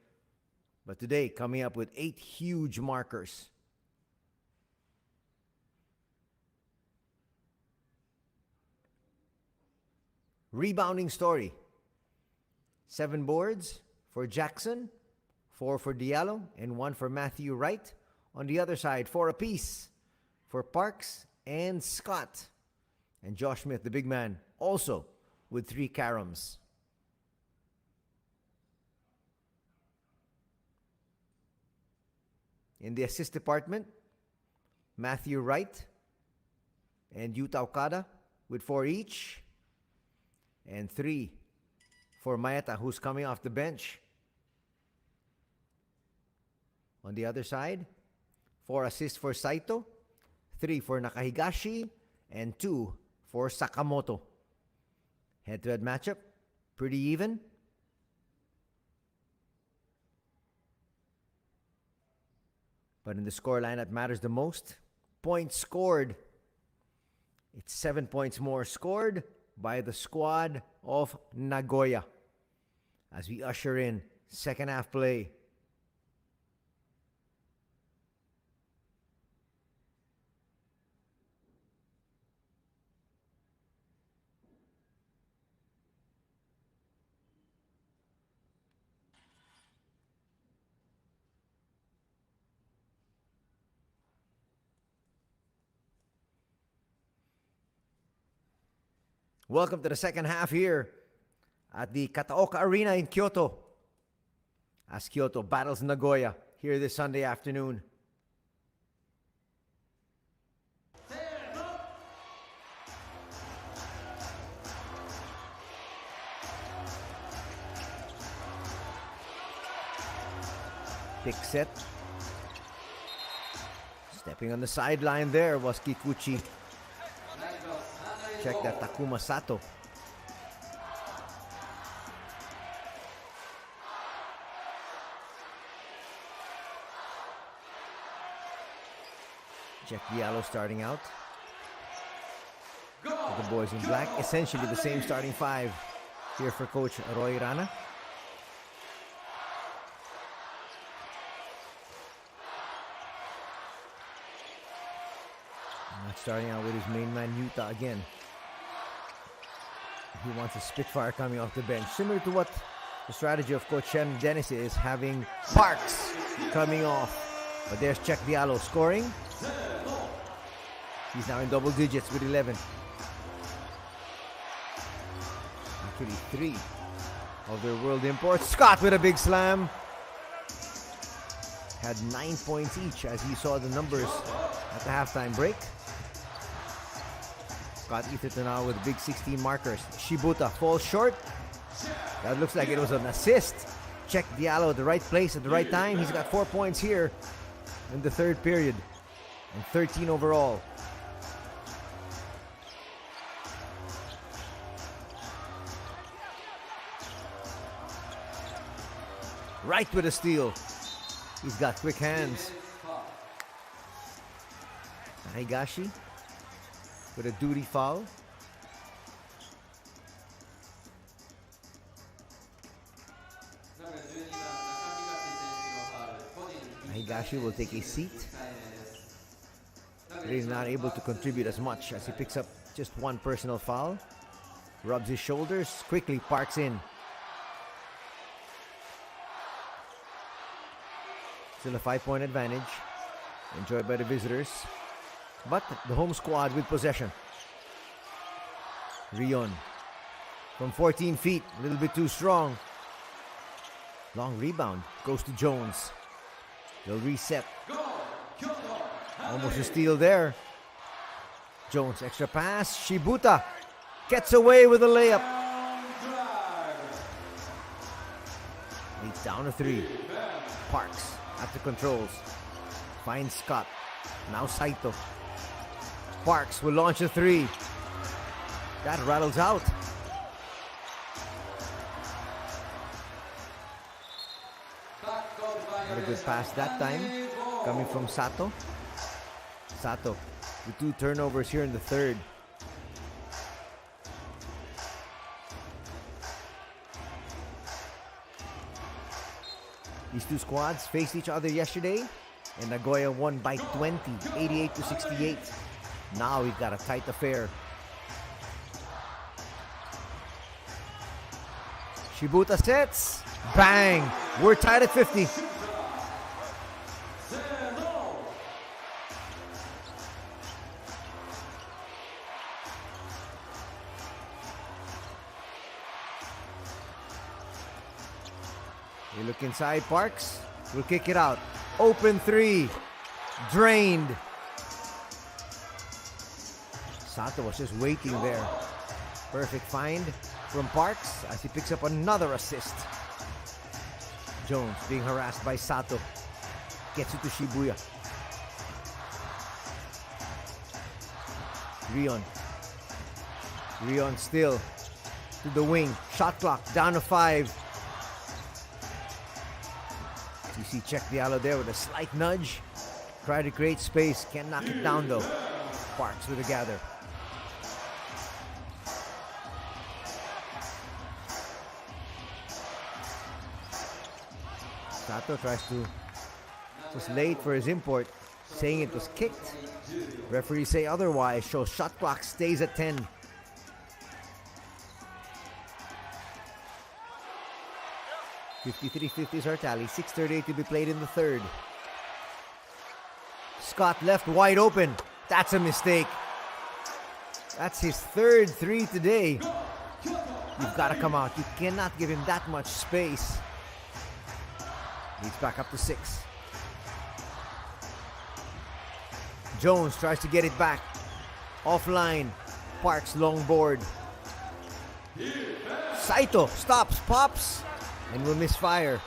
but today coming up with 8 huge markers. Rebounding story. 7 boards for Jackson, 4 for Diallo, and 1 for Matthew Wright. On the other side, 4 apiece for Parks and Scott. And Josh Smith, the big man, also with 3 caroms. In the assist department, Matthew Wright and Yuta Okada with 4 each. And 3 for Maeta, who's coming off the bench. On the other side, 4 assists for Saito, 3 for Nakahigashi, and 2 for Sakamoto. Head-to-head matchup, pretty even. But in the scoreline that matters the most, points scored. It's 7 points more scored by the squad of Nagoya as we usher in second half play. Welcome to the second half here at the Kataoka Arena in Kyoto as Kyoto battles Nagoya here this Sunday afternoon. Pick set Stepping on the sideline there was Kikuchi. Check that, Takuma Sato. Check Diallo starting out. With the boys in black. Essentially the same starting five here for Coach Roy Rana. Starting out with his main man, Yuta again. He wants a Spitfire coming off the bench. Similar to what the strategy of Coach Shem Dennis is, having Parks coming off. But there's Check Diallo scoring. He's now in double digits with 11. Actually 3 of their world imports. Scott with a big slam. Had 9 points each as he saw the numbers at the halftime break. Scott Etherton now with big 16 markers. Shibuta falls short. That looks like it was an assist. Check Diallo at the right place at the right time. He's got 4 points here in the third period. And 13 overall. Right with a steal. He's got quick hands. Higashi with a duty foul. Higashi will take a seat. But he's not able to contribute as much as he picks up just one personal foul. Rubs his shoulders, quickly parks in. Still a 5-point advantage, enjoyed by the visitors. But the home squad with possession. Rion from 14 feet, a little bit too strong. Long rebound, goes to Jones. They'll reset. Almost a steal there. Jones, extra pass. Shibuta gets away with a layup. Leads down to 3. Parks at the controls. Finds Scott. Now Saito. Parks will launch a 3. That rattles out. Got a good pass that time. Coming from Sato. Sato with 2 turnovers here in the third. These two squads faced each other yesterday, and Nagoya won by 20, 88-68. Now we've got a tight affair. Shibuta sets. Bang! We're tied at 50. They look inside. Parks will kick it out. Open 3. Drained. Sato was just waiting there. Perfect find from Parks as he picks up another assist. Jones being harassed by Sato. Gets it to Shibuya. Rion still to the wing. Shot clock down to 5. You see Check Diallo there with a slight nudge. Try to create space. Can't knock it down though. Parks with a gather. Sato tries to just late for his import, saying it was kicked. Referees say otherwise, so shot clock stays at 10. .53-50 is our tally. 6:38 to be played in the third. Scott left wide open. That's a mistake. That's his third 3 today. You've got to come out. You cannot give him that much space. Leads back up to 6. Jones tries to get it back. Offline. Parks long board. Saito stops, pops, and will misfire.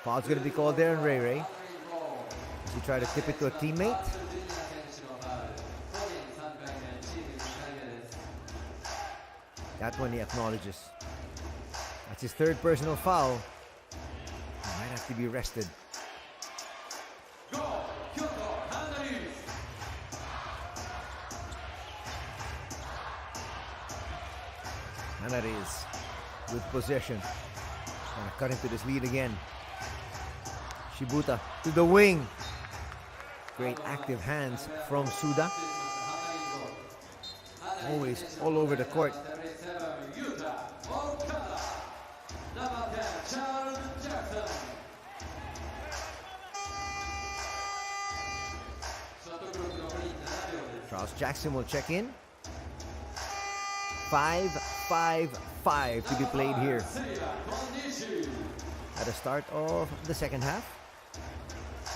Foul's going to be called there on Ray Ray. Does he try to tip it to a teammate? That one he acknowledges. That's his third personal foul. He might have to be rested. Go, Kyoto, HANNARYZ. HANNARYZ with possession. Gonna cut into this lead again. Shibuta to the wing. Great active hands from Suda. Always all over the court. Charles Jackson will check in. 5-5-5 to be played here at the start of the second half,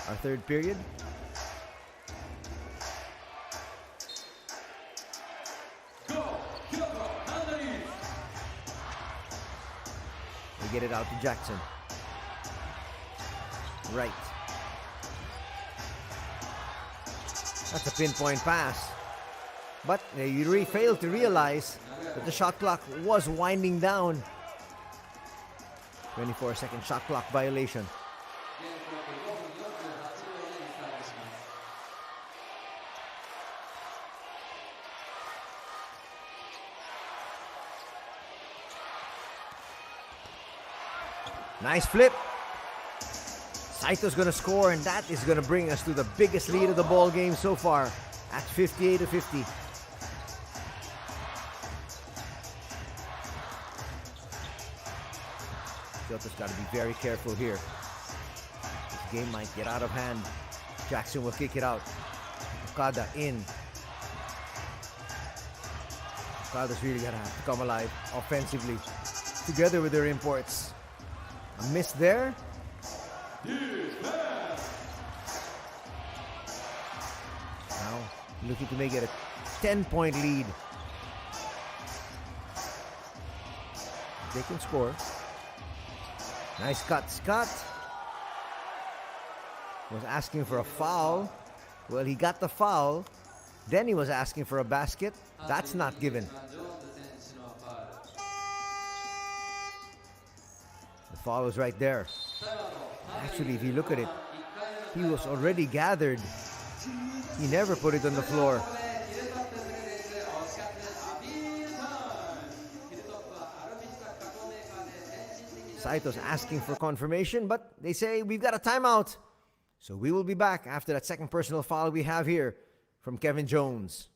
our third period. They get it out to Jackson. Right. That's a pinpoint pass. But you failed to realize that the shot clock was winding down. 24-second shot clock violation. Nice flip. Saito's gonna score, and that is gonna bring us to the biggest lead of the ball game so far at 58-50. Kyoto's got to be very careful here. This game might get out of hand. Jackson will kick it out. Okada in. Okada's really gonna have to come alive offensively together with their imports. A miss there. Now looking to make it a 10-point lead. They can score. Nice cut. Scott was asking for a foul. Well, he got the foul. Then he was asking for a basket. That's not given. The foul was right there. Actually, if you look at it, he was already gathered. He never put it on the floor. Saito's asking for confirmation, but they say we've got a timeout. So we will be back after that second personal foul we have here from Kevin Jones.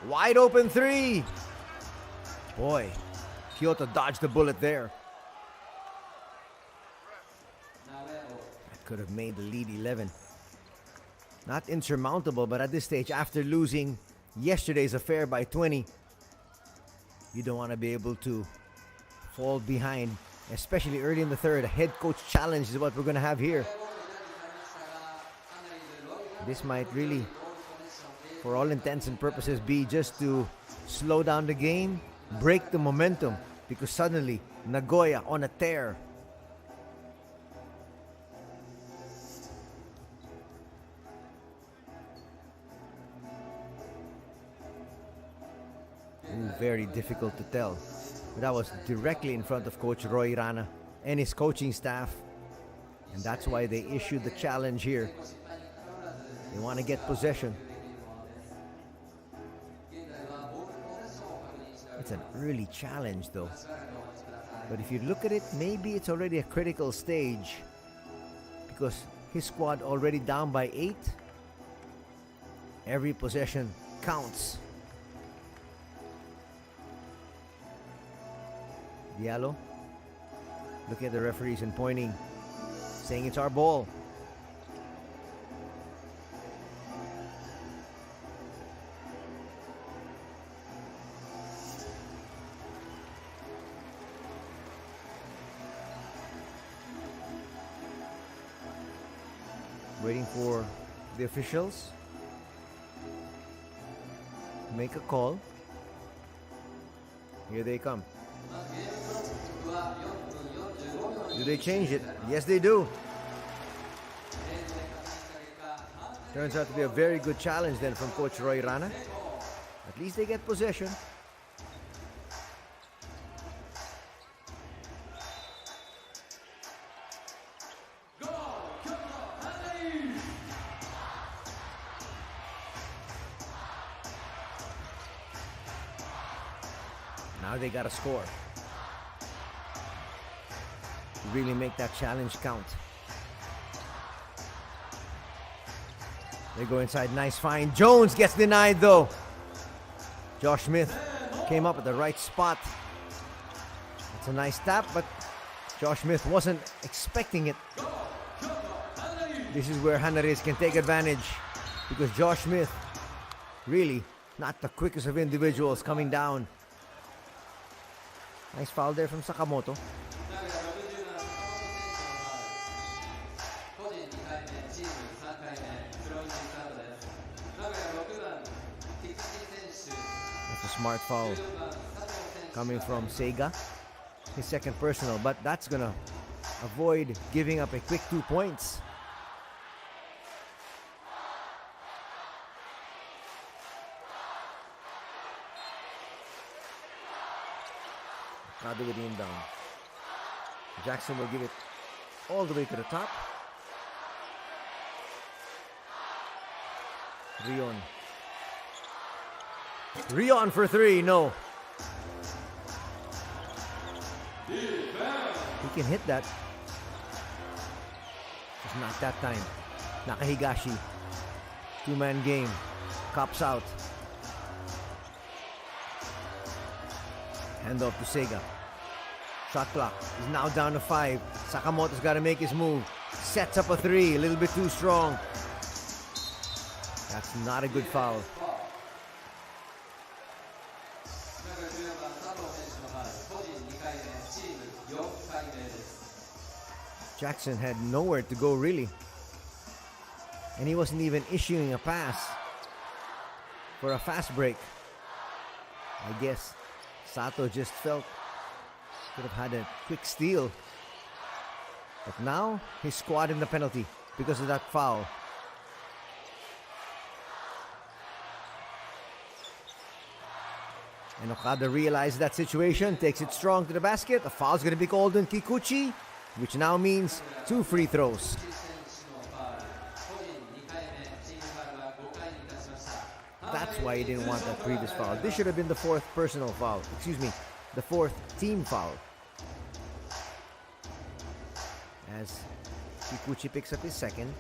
Wide open three. Boy, Kyoto dodged the bullet there. That could have made the lead 11. Not insurmountable, but at this stage, after losing yesterday's affair by 20, you don't want to be able to fall behind, especially early in the third. A head coach challenge is what we're going to have here. This might really, for all intents and purposes, be just to slow down the game break the momentum because suddenly Nagoya on a tear. Ooh, very difficult to tell. But that was directly in front of Coach Roy Rana and his coaching staff. And that's why they issued the challenge here. They want to get possession. It's an early challenge though. But if you look at it, maybe it's already a critical stage because his squad already down by 8. Every possession counts. Diallo looking at the referees and pointing, saying it's our ball. Waiting for the officials to make a call. Here they come. Do they change it? Yes, they do. Turns out to be a very good challenge then from Coach Roy Rana. At least they get possession. Now they got to score. Really make that challenge count. They go inside, nice find. Jones gets denied though. Josh Smith came up at the right spot. It's a nice tap, but Josh Smith wasn't expecting it. This is where HANNARYZ can take advantage because Josh Smith, really not the quickest of individuals coming down. Nice foul there from Sakamoto. That's a smart foul coming from Sega. His second personal, but that's gonna avoid giving up a quick 2 points. Kado with the inbound. Jackson will give it all the way to the top. Rion for 3, no. He can hit that. Just not that time. Nakahigashi. 2-man game. Cops out. Hand off to Sega. Shot clock is now down to 5. Sakamoto's got to make his move. Sets up a 3. A little bit too strong. That's not a good foul. Jackson had nowhere to go really. And he wasn't even issuing a pass for a fast break. I guess Sato just felt could have had a quick steal. But now his squad in the penalty because of that foul. And Okada realized that situation, takes it strong to the basket. A foul's going to be called on Kikuchi, which now means 2 free throws. That's why he didn't want that previous foul. This should have been the 4th personal foul. Excuse me, the 4th team foul. As Kikuchi picks up his second.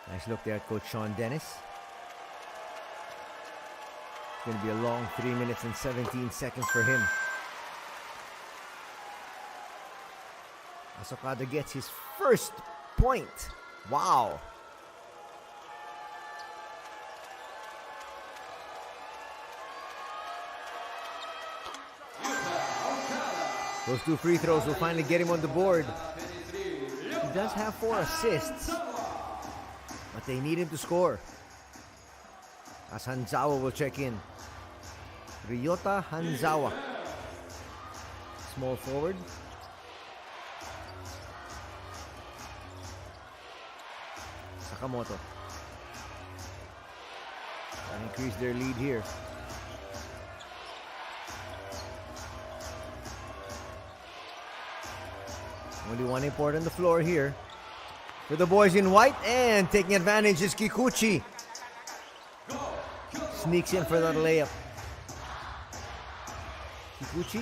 Nice look there at Coach Sean Dennis. It's going to be a long 3 minutes and 17 seconds for him. As Okada gets his first point. Wow. Those 2 free throws will finally get him on the board. He does have 4 assists, but they need him to score. as Hanzawa will check in. Ryota Hanzawa. Small forward. Sakamoto. And increase their lead here. Only one import on the floor here. For the boys in white, and taking advantage is Kikuchi. Sneaks in for that layup. Kikuchi.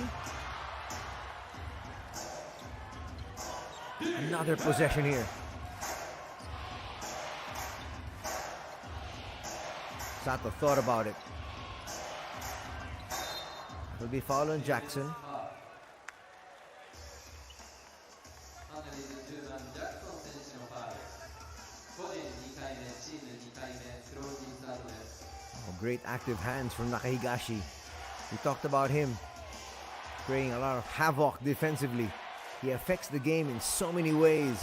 Another possession here. Sato thought about it. Will be foul on Jackson. Great active hands from Nakahigashi. We talked about him creating a lot of havoc defensively. He affects the game in so many ways.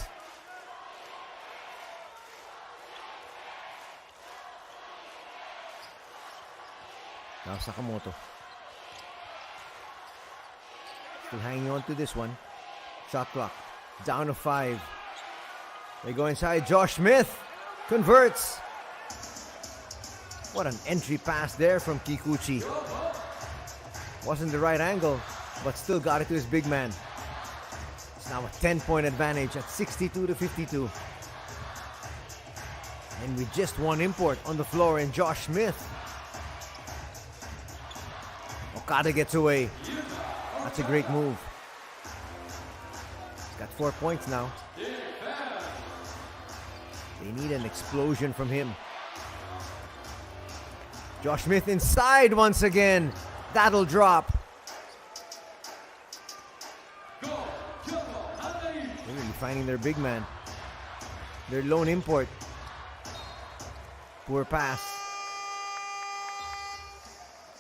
Now Sakamoto. Still hanging on to this one. Shot clock down to 5. They go inside. Josh Smith converts. What an entry pass there from Kikuchi. Wasn't the right angle, but still got it to his big man. It's now a 10-point advantage at 62-52. And with just one import on the floor in Josh Smith. Okada gets away. That's a great move. He's got 4 points now. They need an explosion from him. Josh Smith inside once again. That'll drop. They're really finding their big man. Their lone import. Poor pass.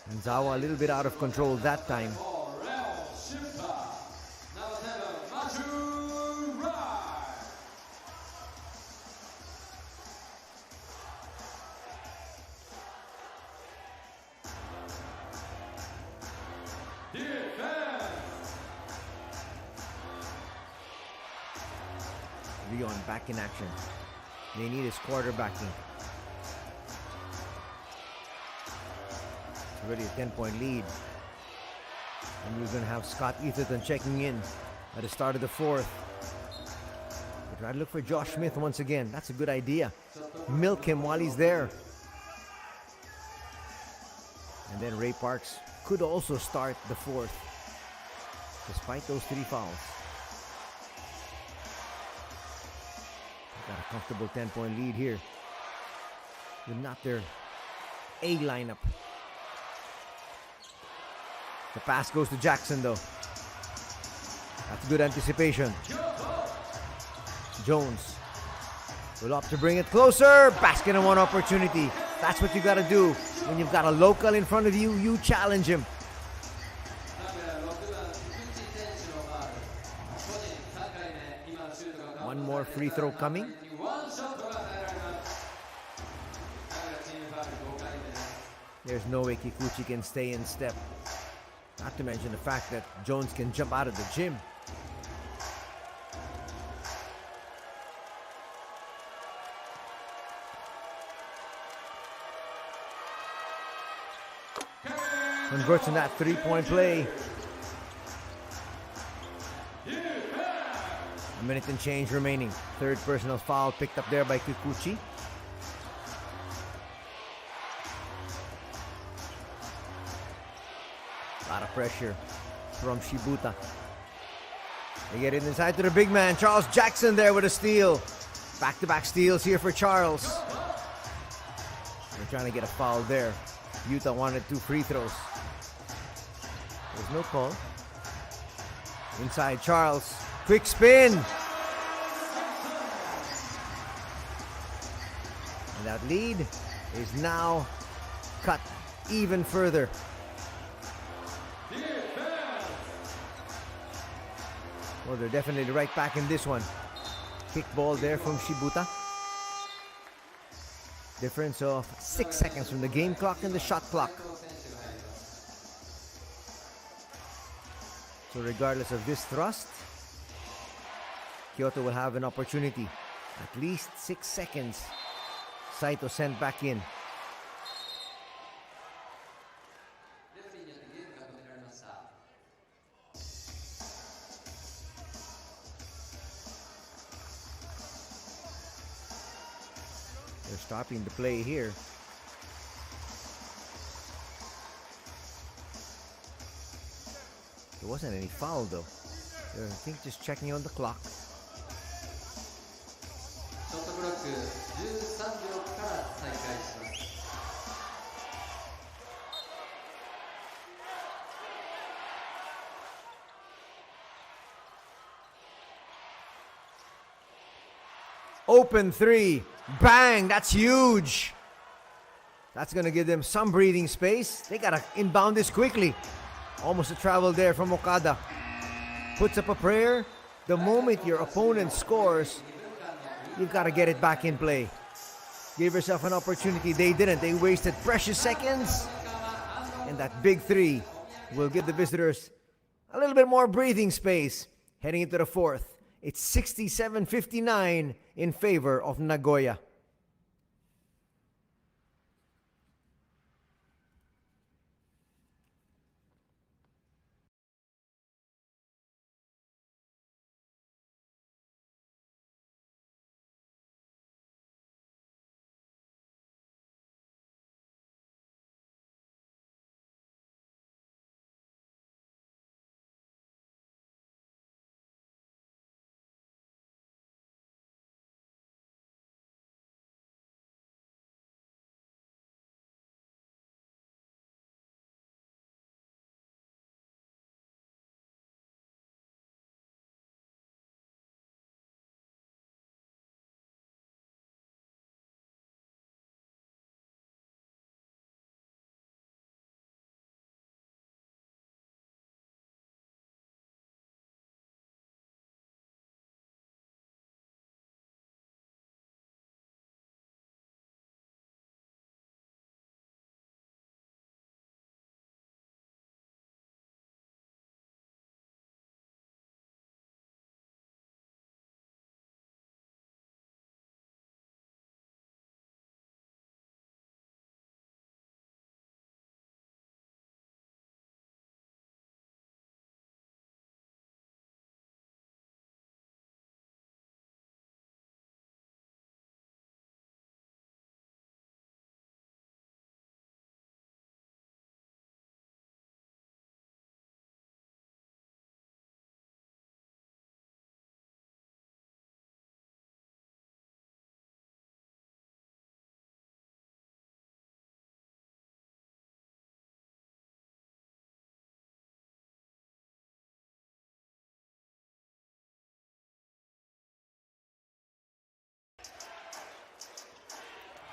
And Zawa a little bit out of control that time. Leon back in action. They need his quarterbacking. It's already a 10-point lead. And we're going to have Scott Etherton checking in at the start of the 4th. But try to look for Josh Smith once again. That's a good idea. Milk him while he's there. And then Ray Parks could also start the 4th, despite those 3 fouls. Got a comfortable 10-point lead here. But not their A lineup. The pass goes to Jackson though. That's good anticipation. Jones will opt to bring it closer. Basket and one opportunity. That's what you got to do. When you've got a local in front of you, you challenge him. One more free throw coming. There's no way Kikuchi can stay in step. Not to mention the fact that Jones can jump out of the gym. Converts in that 3-point play. A minute and change remaining. 3rd personal foul picked up there by Kikuchi. A lot of pressure from Shibuta. They get it inside to the big man. Charles Jackson there with a steal. Back-to-back steals here for Charles. They're trying to get a foul there. Utah wanted 2 free throws. There's no call. Inside Charles. Quick spin. And that lead is now cut even further. Well, they're definitely right back in this one. Kick ball there from Shibuta. Difference of 6 seconds from the game clock and the shot clock. So regardless of this thrust, Kyoto will have an opportunity. At least 6 seconds. Saito sent back in. They're stopping the play here. There wasn't any foul though. They're, I think, just checking on the clock. Open three. Bang! That's huge. That's going to give them some breathing space. They got to inbound this quickly. Almost a travel there from Okada. Puts up a prayer. The moment your opponent scores, you've got to get it back in play. Give yourself an opportunity. They didn't. They wasted precious seconds. And that big three will give the visitors a little bit more breathing space heading into the fourth. It's 67-59 in favor of Nagoya.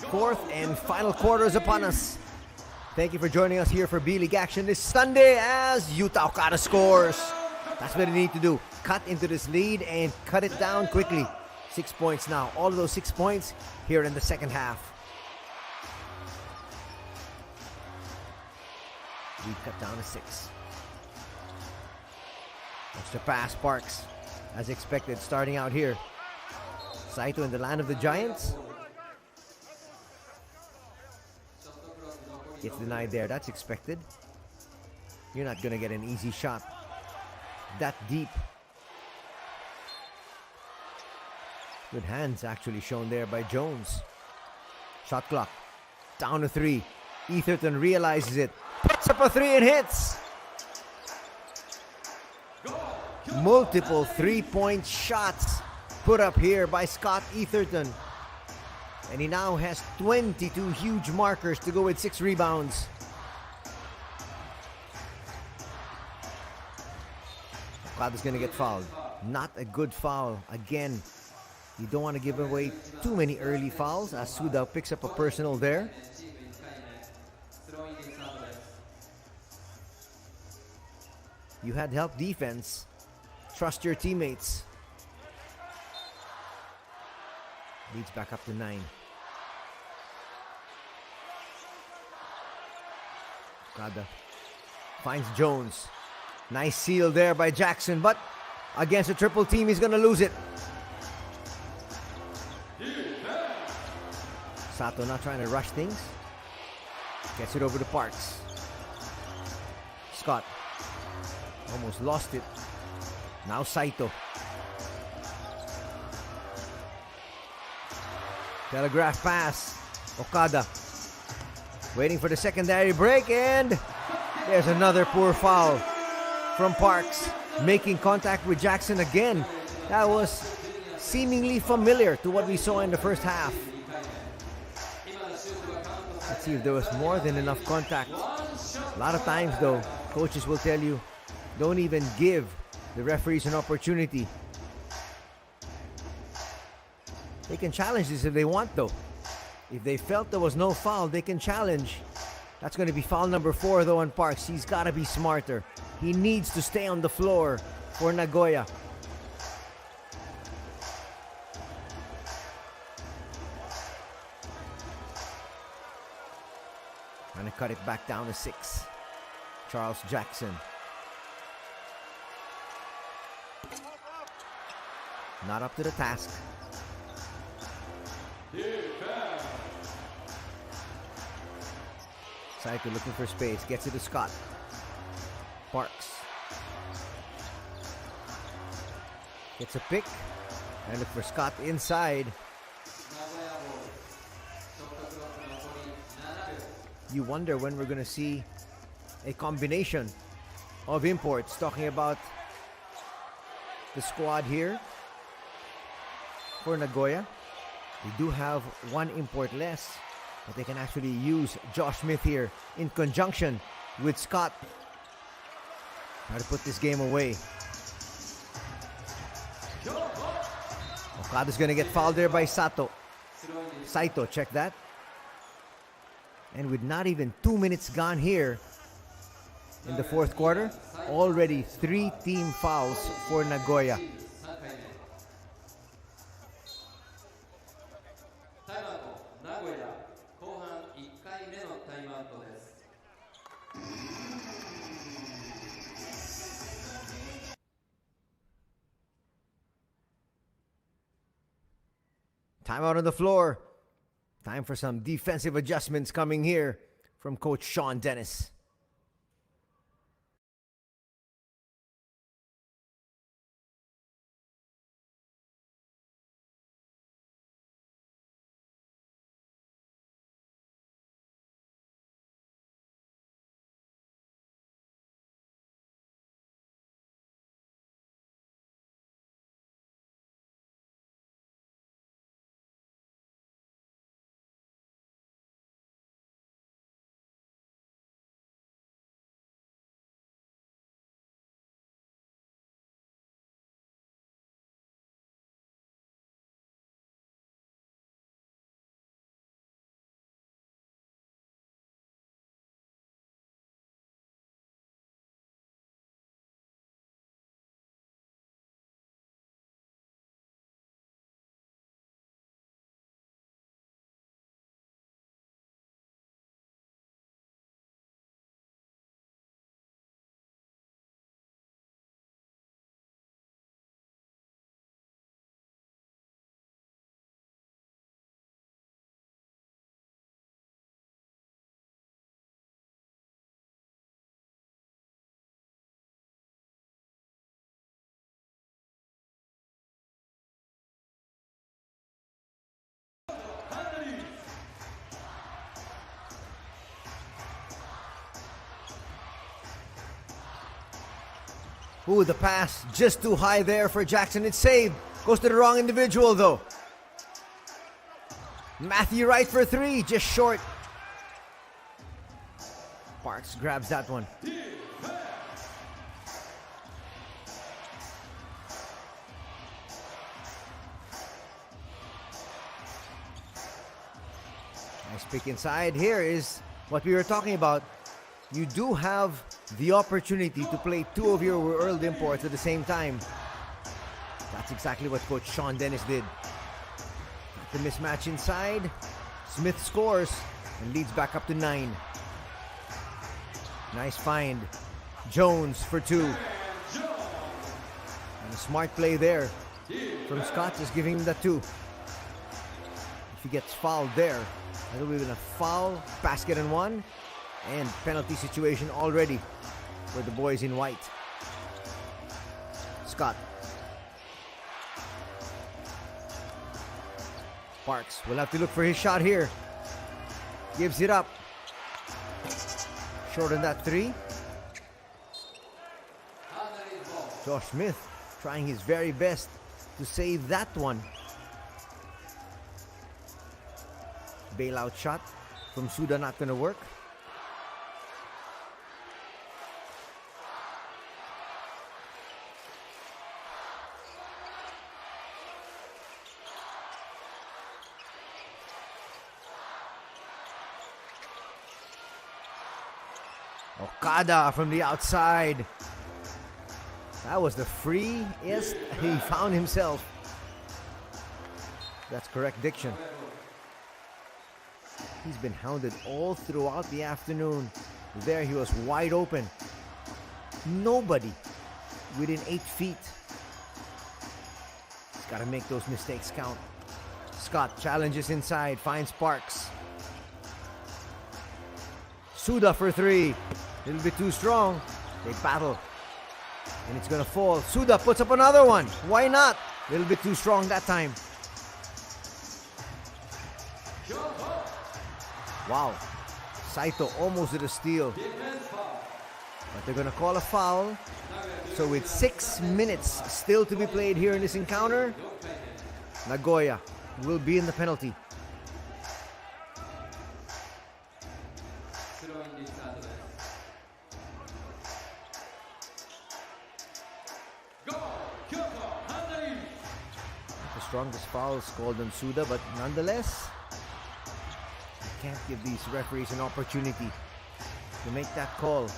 Fourth and final quarter is upon us. Thank you for joining us here for B.LEAGUE action this Sunday as Yuta Okada scores. That's what they need to do. Cut into this lead and cut it down quickly. 6 points now. All of those 6 points here in the second half. We cut down to 6. Extra pass, Sparks. As expected, starting out here. Saito in the land of the Giants. Gets denied there. That's expected. You're not going to get an easy shot that deep. Good hands actually shown there by Jones. Shot clock. Down to 3. Etherton realizes it. Puts up a 3 and hits. Multiple 3-point shots put up here by Scott Etherton. And he now has 22 huge markers to go with 6 rebounds. Okada's going to get fouled. Not a good foul. Again, you don't want to give away too many early fouls as Suda picks up a personal there. You had help defense. Trust your teammates. Leads back up to 9. Okada finds Jones. Nice seal there by Jackson, but against a triple team, he's gonna lose it. Sato not trying to rush things. Gets it over to Parks. Scott almost lost it. Now Saito. Telegraph pass. Okada waiting for the secondary break, and there's another poor foul from Parks, making contact with Jackson again. That was seemingly familiar to what we saw in the first half. Let's see if there was more than enough contact. A lot of times though, coaches will tell you, don't even give the referees an opportunity. They can challenge this if they want though. If they felt there was no foul, they can challenge. That's going to be foul number 4 though on Parks. He's got to be smarter. He needs to stay on the floor for Nagoya. Trying to cut it back down to 6. Charles Jackson. Not up to the task. Saito looking for space. Gets it to Scott. Parks. Gets a pick. And look for Scott inside. You wonder when we're going to see a combination of imports. Talking about the squad here for Nagoya. They do have one import less, but they can actually use Josh Smith here in conjunction with Scott. Try to put this game away. Okada's gonna get fouled there by Saito, check that. And with not even 2 minutes gone here in the fourth quarter, already 3 team fouls for Nagoya. Timeout on the floor. Time for some defensive adjustments coming here from Coach Sean Dennis. Ooh, the pass just too high there for Jackson. It's saved. Goes to the wrong individual though. Matthew Wright for 3, just short. Parks grabs that one. Nice pick inside. Here is what we were talking about. You do have the opportunity to play 2 of your world imports at the same time. That's exactly what Coach Sean Dennis did. The mismatch inside. Smith scores and leads back up to 9. Nice find. Jones for 2. And a smart play there from Scott, just giving him that 2. If he gets fouled there, that will be a foul, basket and 1, and penalty situation already for the boys in white. Scott. Parks will have to look for his shot here. Gives it up. Short on that 3. Josh Smith trying his very best to save that one. Bailout shot from Suda not going to work. Okada from the outside. That was the freest he found himself. That's correct diction. He's been hounded all throughout the afternoon. There he was wide open. Nobody within 8 feet. He's got to make those mistakes count. Scott challenges inside, finds Parks. Suda for 3. A little bit too strong. They battle. And it's going to fall. Suda puts up another one. Why not? A little bit too strong that time. Wow. Saito almost did a steal. But they're going to call a foul. So with 6 minutes still to be played here in this encounter, Nagoya will be in the penalty. Strongest fouls called on Suda, but nonetheless, you can't give these referees an opportunity to make that call.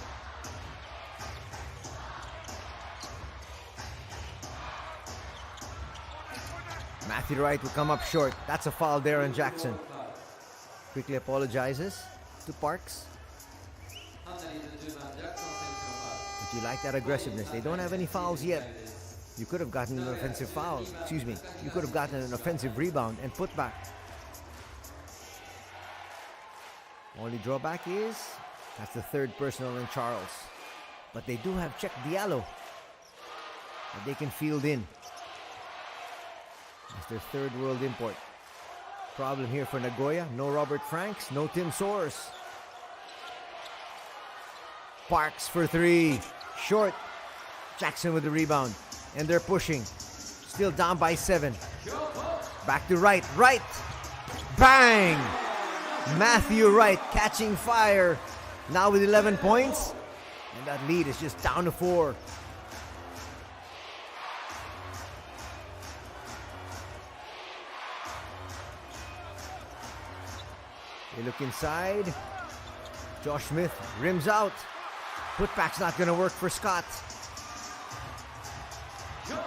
Matthew Wright will come up short. That's a foul there on Jackson. Quickly apologizes to Parks. But you like that aggressiveness. They don't have any fouls yet. You could have gotten an offensive foul. Excuse me. You could have gotten an offensive rebound and put back. Only drawback is that's the 3rd personal in Charles. But they do have Check Diallo that they can field in. That's their 3rd world import. Problem here for Nagoya. No Robert Franks. No Tim Soares. Parks for 3. Short. Jackson with the rebound. And they're pushing. Still down by 7. Back to Wright. Wright! Bang! Matthew Wright catching fire. Now with 11 points. And that lead is just down to 4. They look inside. Josh Smith rims out. Putback's not going to work for Scott.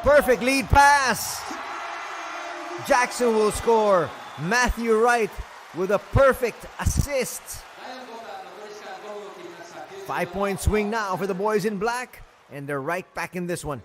Perfect lead pass. Jackson will score. Matthew Wright with a perfect assist. 5-point swing now for the boys in black. And they're right back in this one.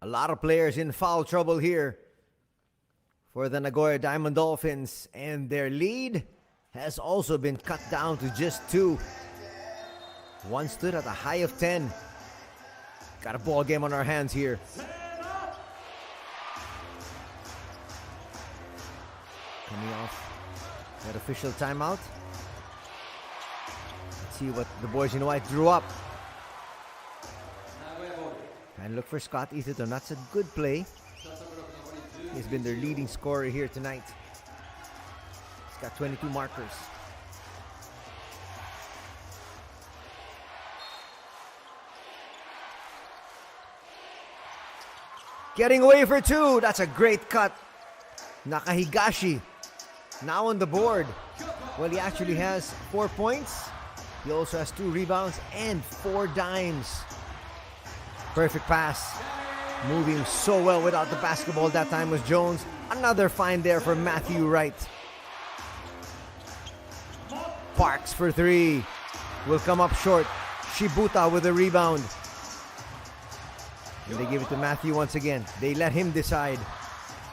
A lot of players in foul trouble here for the Nagoya Diamond Dolphins, and their lead has also been cut down to just 2. One stood at a high of 10. Got a ball game on our hands here. Coming off that official timeout. Let's see what the boys in white drew up. And look for Scott Etherton. That's a good play. He's been their leading scorer here tonight. He's got 22 markers. Getting away for 2. That's a great cut. Nakahigashi now on the board. Well, he actually has 4 points. He also has 2 rebounds and 4 dimes. Perfect pass. Moving so well without the basketball that time was Jones. Another find there for Matthew Wright. Parks for 3. Will come up short. Shibuta with a rebound. And they give it to Matthew once again. They let him decide.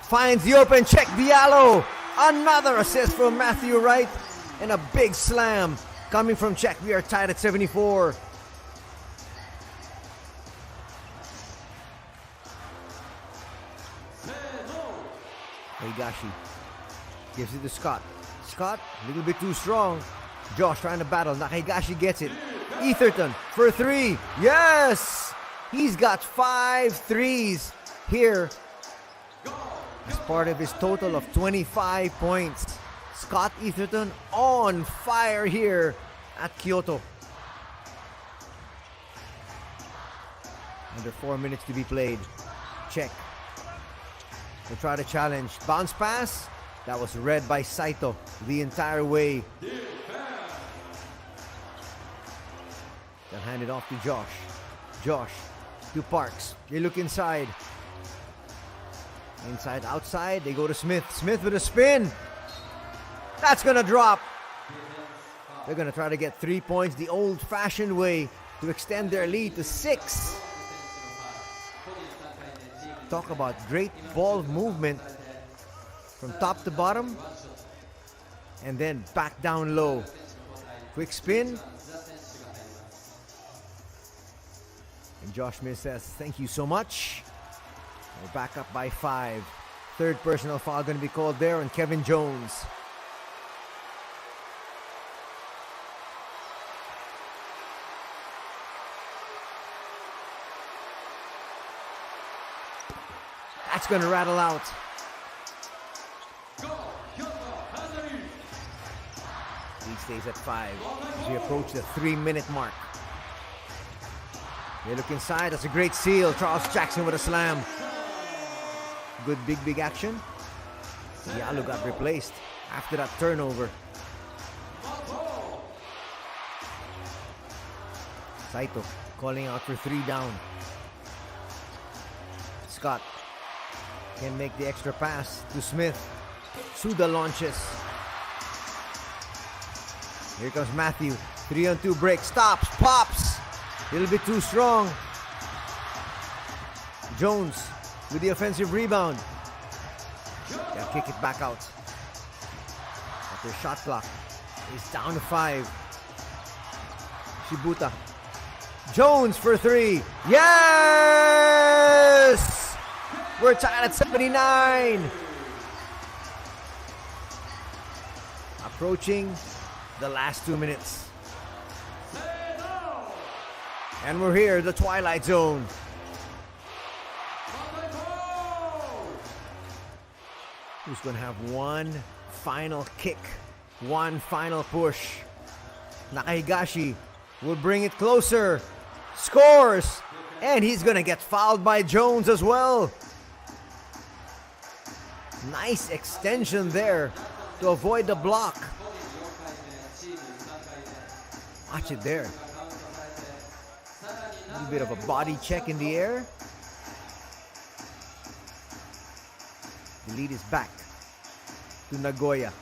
Finds the open check. Diallo. Another assist from Matthew Wright. And a big slam coming from Czech. We are tied at 74. Higashi gives it to Scott. Scott, a little bit too strong. Josh trying to battle. Nakahigashi gets it. Etherton for 3. Yes! He's got 5 threes here as part of his total of 25 points. Scott Etherton on fire here at Kyoto. Under 4 minutes to be played. Check. They try to challenge. Bounce pass. That was read by Saito the entire way. They'll hand it off to Josh. Josh to Parks. They look inside. Inside, outside. They go to Smith. Smith with a spin. That's going to drop. They're going to try to get 3 points the old-fashioned way to extend their lead to 6. Talk about great ball movement from top to bottom and then back down low. Quick spin. And Josh Smith says, thank you so much. We're back up by 5. Third personal foul going to be called there on Kevin Jones. That's going to rattle out. He stays at 5 as we approach the 3-minute mark. They look inside. That's a great seal. Charles Jackson with a slam. Good big action. Diallo got replaced after that turnover. Saito calling out for 3 down. Scott can make the extra pass to Smith. Suda launches. Here comes Matthew. 3-on-2 break. Stops. Pops. A little bit too strong. Jones with the offensive rebound. Gotta kick it back out. After shot clock is down to 5. Shibuta. Jones for 3. Yes! We're tied at 79. Approaching the last 2 minutes. And we're here, the Twilight Zone. Who's going to have one final kick, one final push? Nakahigashi will bring it closer. Scores! And he's going to get fouled by Jones as well. Nice extension there to avoid the block. Watch it there. A little bit of a body check in the air. The lead is back to Nagoya.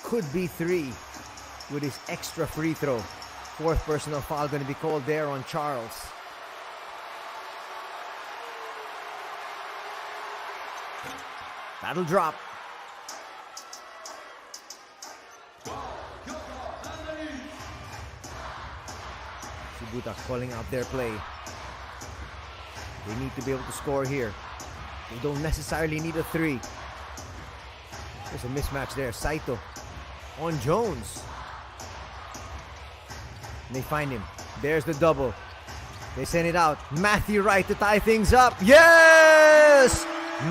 Could be 3 with his extra free throw. 4th personal foul going to be called there on Charles. That'll drop. Shibuta calling out their play. They need to be able to score here. They don't necessarily need a 3. There's a mismatch there. Saito on Jones. They find him. There's the double. They send it out. Matthew Wright to tie things up. Yes!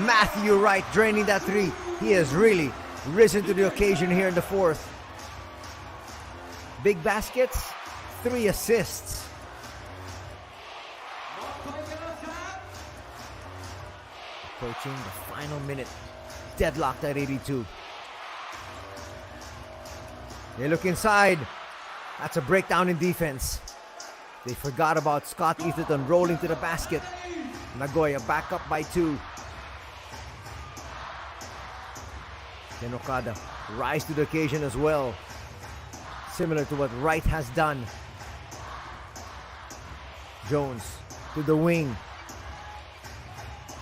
Matthew Wright draining that 3. He has really risen to the occasion here in the 4th. Big baskets, 3 assists. Approaching the final minute. Deadlocked at 82. They look inside. That's a breakdown in defense. They forgot about Scott Etherton rolling to the basket. Nagoya back up by 2. Then Okada rise to the occasion as well. Similar to what Wright has done. Jones to the wing.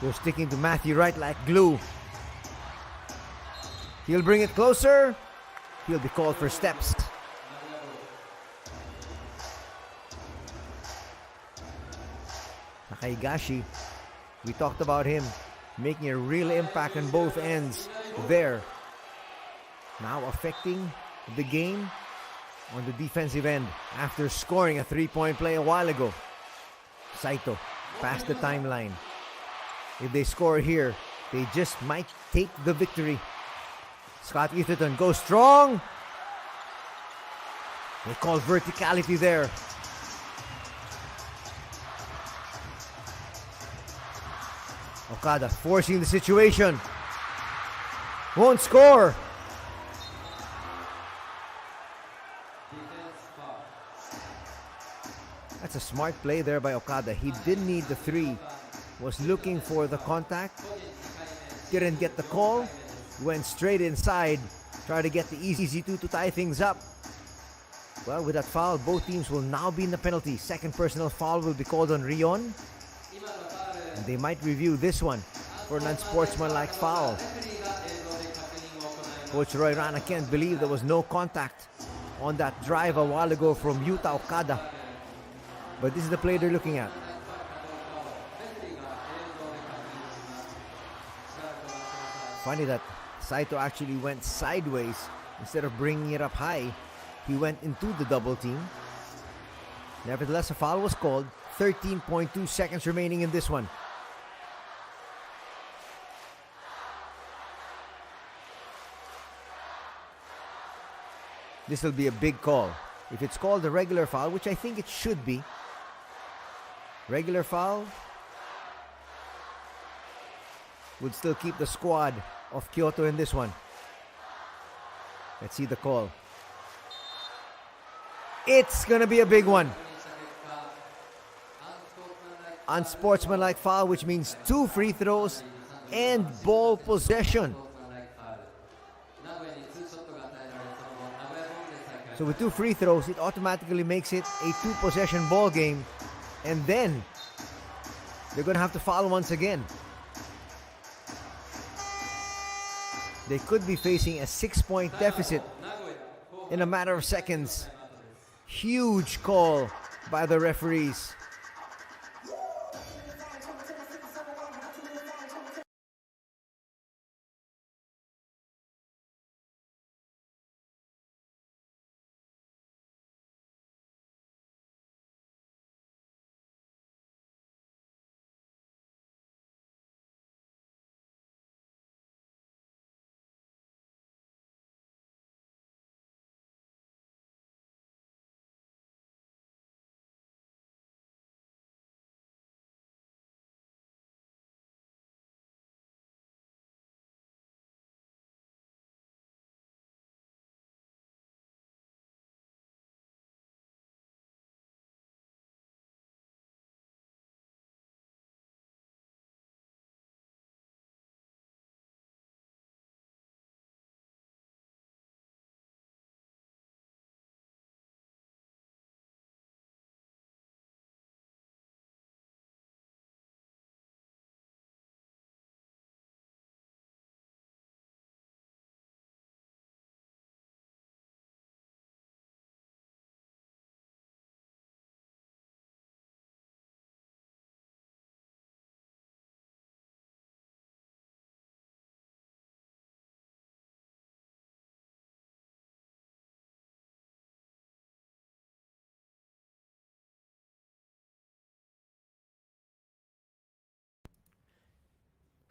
They're sticking to Matthew Wright like glue. He'll bring it closer. He'll be called for steps. Takaigashi, we talked about him making a real impact on both ends there. Now affecting the game on the defensive end after scoring a 3-point play a while ago. Saito past the timeline. If they score here, they just might take the victory. Scott Etherton goes strong. They call verticality there. Okada forcing the situation. Won't score. That's a smart play there by Okada. He didn't need the 3. Was looking for the contact. Didn't get the call. Went straight inside. Tried to get the easy 2 to tie things up. Well, with that foul, both teams will now be in the penalty. Second personal foul will be called on Rion. And they might review this one for an unsportsmanlike foul. Coach Roy Rana can't believe there was no contact on that drive a while ago from Yuta Okada. But this is the play they're looking at. Funny that Saito actually went sideways instead of bringing it up high. He went into the double team. Nevertheless, a foul was called. 13.2 seconds remaining in this one. This will be a big call. If it's called a regular foul, which I think it should be. Regular foul would still keep the squad of Kyoto in this one. Let's see the call. It's gonna be a big one. Unsportsmanlike foul, which means 2 free throws and ball possession. So with 2 free throws, it automatically makes it a 2-possession ball game. And then they're gonna have to foul once again. They could be facing a 6-point deficit in a matter of seconds. Huge call by the referees.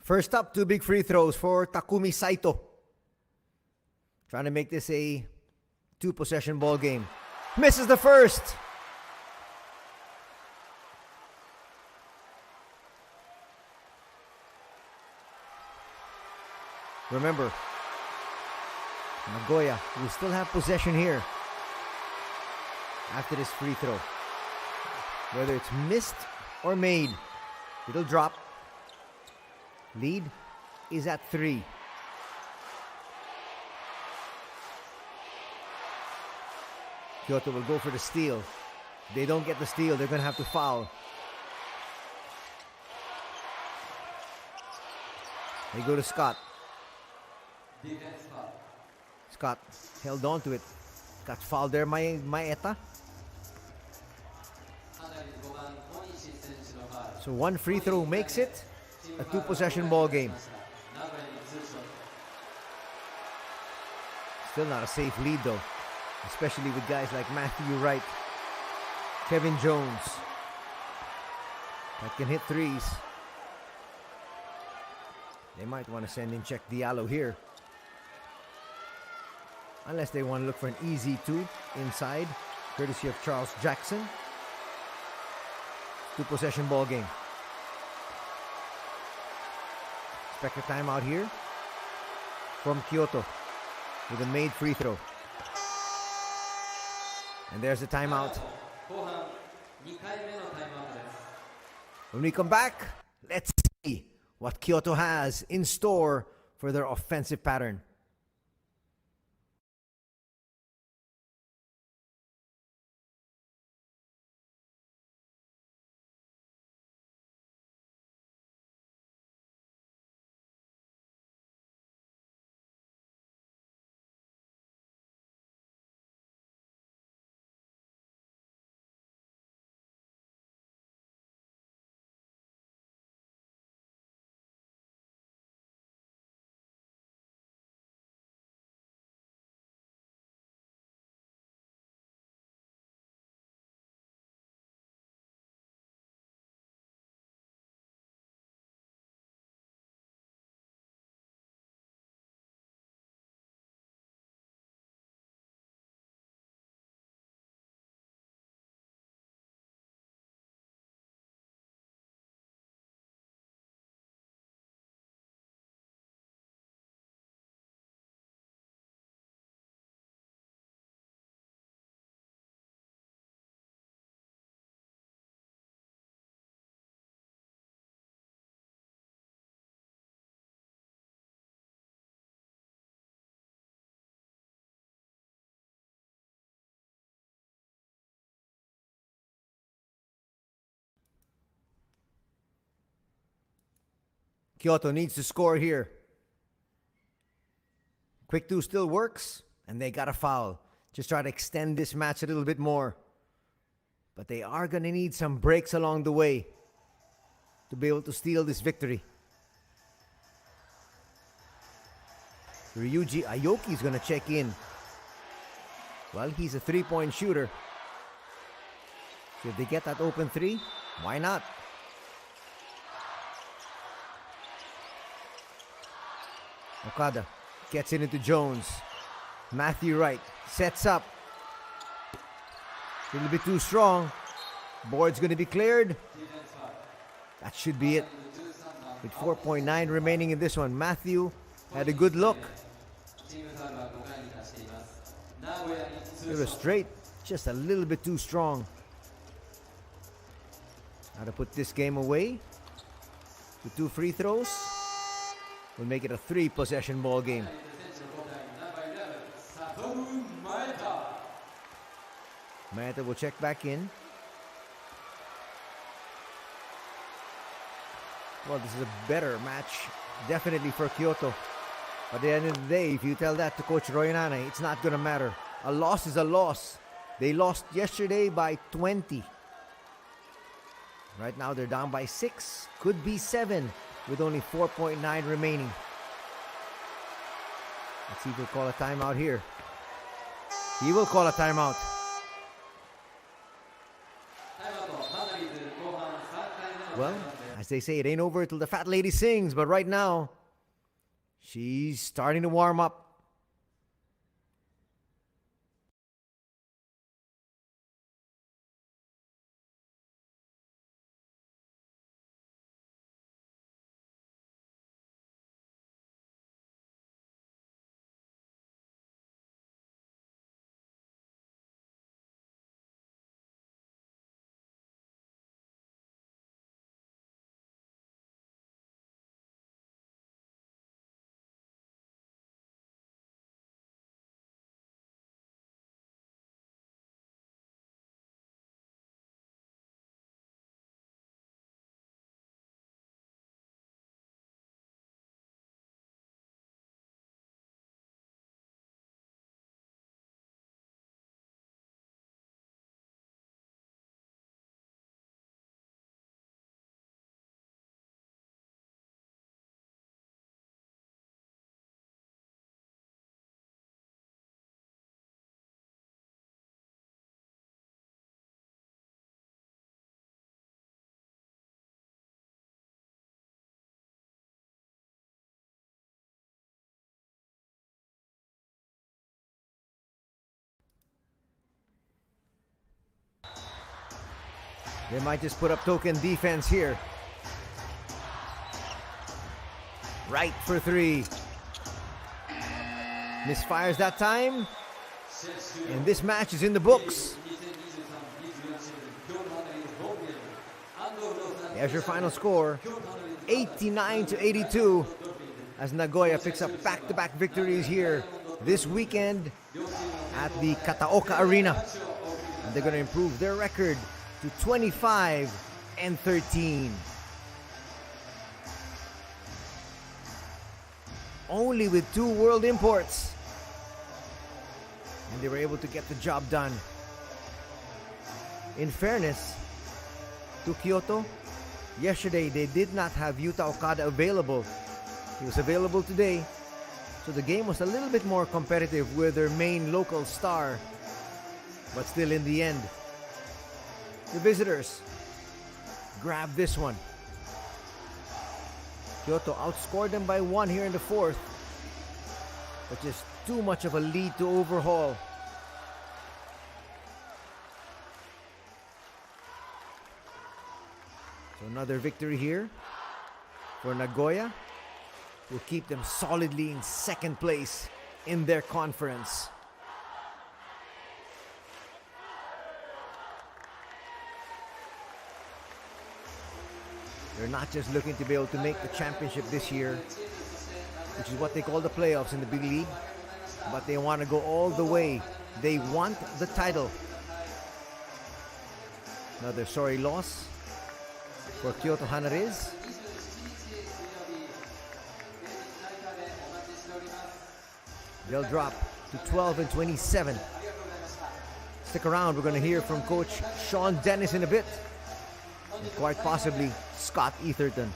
First up, 2 big free throws for Takumi Saito. Trying to make this a 2-possession ball game. Misses the first. Remember, Nagoya will still have possession here after this free throw. Whether it's missed or made, it'll drop. Lead is at 3. Kyoto will go for the steal. If they don't get the steal, they're going to have to foul. They go to Scott. Defense foul. Scott held on to it. Got fouled there, Maeta. So 1 free throw makes it a 2-possession ball game. Still not a safe lead though, especially with guys like Matthew Wright, Kevin Jones that can hit threes. They might want to send in Check Diallo here. Unless they want to look for an easy 2 inside, courtesy of Charles Jackson. 2-possession ball game. Expect a timeout here from Kyoto with a made free throw. And there's the timeout. When we come back, let's see what Kyoto has in store for their offensive pattern. Kyoto needs to score here. Quick 2 still works, and they got a foul. Just try to extend this match a little bit more. But they are going to need some breaks along the way to be able to steal this victory. Ryuji Aoki is going to check in. Well, he's a 3-point shooter. So if they get that open 3, why not? Okada gets it into Jones. Matthew Wright sets up. A little bit too strong. Board's going to be cleared. That should be it. With 4.9 remaining in this one. Matthew had a good look. It was straight. Just a little bit too strong. How to put this game away. With 2 free throws. We'll make it a 3-possession ball game. Maeta will check back in. Well, this is a better match, definitely for Kyoto. But at the end of the day, if you tell that to Coach Royanane, it's not going to matter. A loss is a loss. They lost yesterday by 20. Right now, they're down by 6. Could be 7 with only 4.9 remaining. Let's see if he'll call a timeout here. He will call a timeout. Well, As they say, it ain't over till the fat lady sings, but right now, she's starting to warm up. They might just put up token defense here. Right for three. Misfires that time. And this match is in the books. There's your final score. 89-82. As Nagoya picks up back-to-back victories here this weekend at the Kataoka Arena. And they're going to improve their record to 25-13. Only with 2 world imports. And they were able to get the job done. In fairness to Kyoto, yesterday they did not have Yuta Okada available. He was available today. So the game was a little bit more competitive with their main local star. But still in the end, the visitors grab this one. Kyoto outscored them by 1 here in the 4th. But just too much of a lead to overhaul. So another victory here for Nagoya. Will keep them solidly in 2nd place in their conference. They're not just looking to be able to make the championship this year, which is what they call the playoffs in the big league, but they want to go all the way. They want the title. Another sorry loss for Kyoto HANNARYZ. They'll drop to 12-27. Stick around, we're going to hear from Coach Sean Dennis in a bit. And quite possibly Scott Etherton.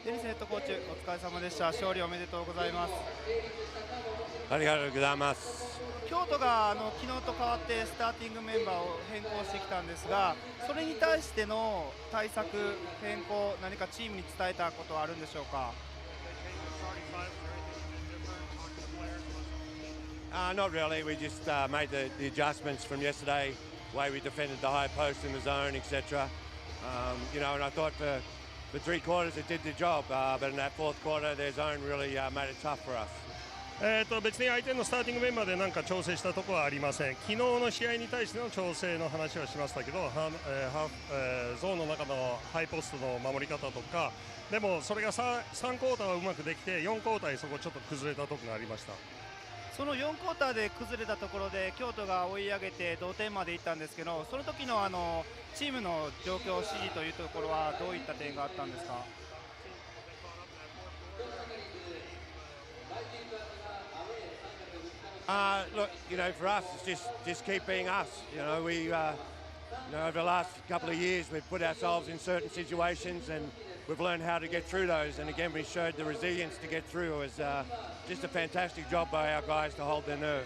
デニスヘッドコーチ、お疲れ様でした。勝利おめでとうございます。ありがとうございます。京都が昨日と変わってスターティングメンバーを変更してきたんですが、それに対しての対策、変更、何かチームに伝えたことはあるんでしょうか。Not really. We just made the adjustments from yesterday, way we defended the high post in the zone, etc. And I thought for 3 quarters it did the job, but in that 4th quarter their zone really made it tough for us. 別に相手のスターティングメンバーで何か調整したところはありません。昨日の試合に対しての調整の話はしましたけど、ゾーンの中のハイポストの守り方とか、でもそれが3クォーターはうまくできて、4クォーターにそこちょっと崩れたところがありました。その4クォーターで崩れたところで京都が追い上げて同点までいったんですけど、その時のチームの状況指示というところはどういった点があったんですか？Look, for us, it's just keep being us. We, over the last couple of years, we've put ourselves in certain situations and we've learned how to get through those. And again, we showed the resilience to get through. It was just a fantastic job by our guys to hold their nerve.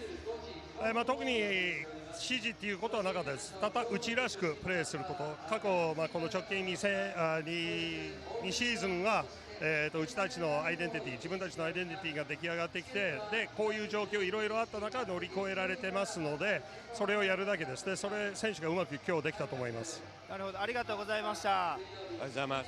特に指示っていうことはなかったです。ただうちらしくプレーすること。過去、この直近2シーズンはうちたちのアイデンティティ、自分たちのアイデンティティが出来上がってきて、でこういう状況いろいろあった中乗り越えられてますので、それをやるだけです。でそれ選手がうまく今日できたと思います。なるほど、ありがとうございました。ありがとうございます。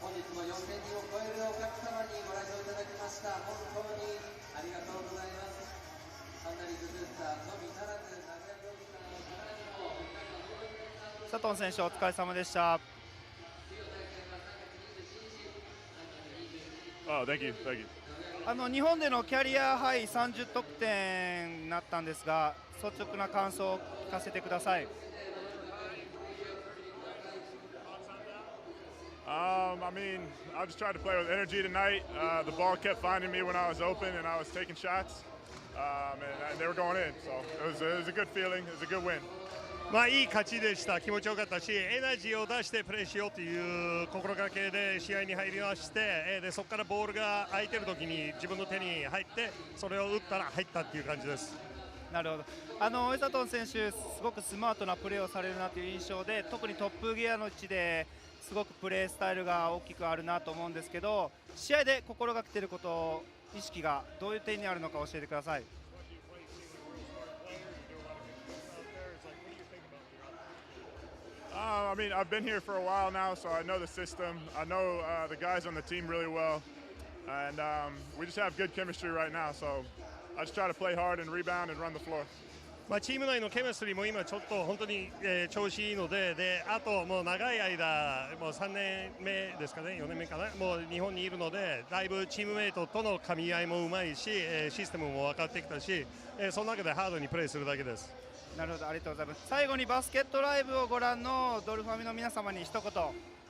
本日も4000人を超えるお客様にご来場いただきました。本当にありがとうございます。ハンナリーズブースターのみならず名古屋ドルフィンズの佐藤選手お疲れ様でした。Thank you. 日本でのキャリアハイ30得点になったんですが、率直な感想を聞かせてください。I just tried to play with energy tonight. The ball kept finding me when I was open and I was taking shots, and they were going in. So it was a good feeling. It was a good win. いい勝ちでした。気持ちよかったし、エナジーを出してプレーしようという心がけで試合に入りまして、でそこからボールが空いてる時に自分の手に入って、それを打ったら入ったっていう感じです。なるほど。江佐藤選手、すごくスマートなプレーをされるなという印象で、特にトップギアの位置ですごくプレースタイルが大きくあるなと思うんですけど、試合で心がけていること、意識がどういう点にあるのか教えてください。I've been here for a while now, so I know the system. I know the guys on the team really well, and we just have good chemistry right now. So I just try to play hard and rebound and run the floor. チーム内のケミストリーも今ちょっと本当に、調子いいので、あともう長い間、もう3年目ですかね、4年目かな、もう日本にいるので、だいぶチームメイトとの噛み合いもうまいし、システムも分かってきたし、その中でハードにプレーするだけです。なるほど、ありがとうございます。最後にバスケットライブをご覧のドルファミの皆様に一言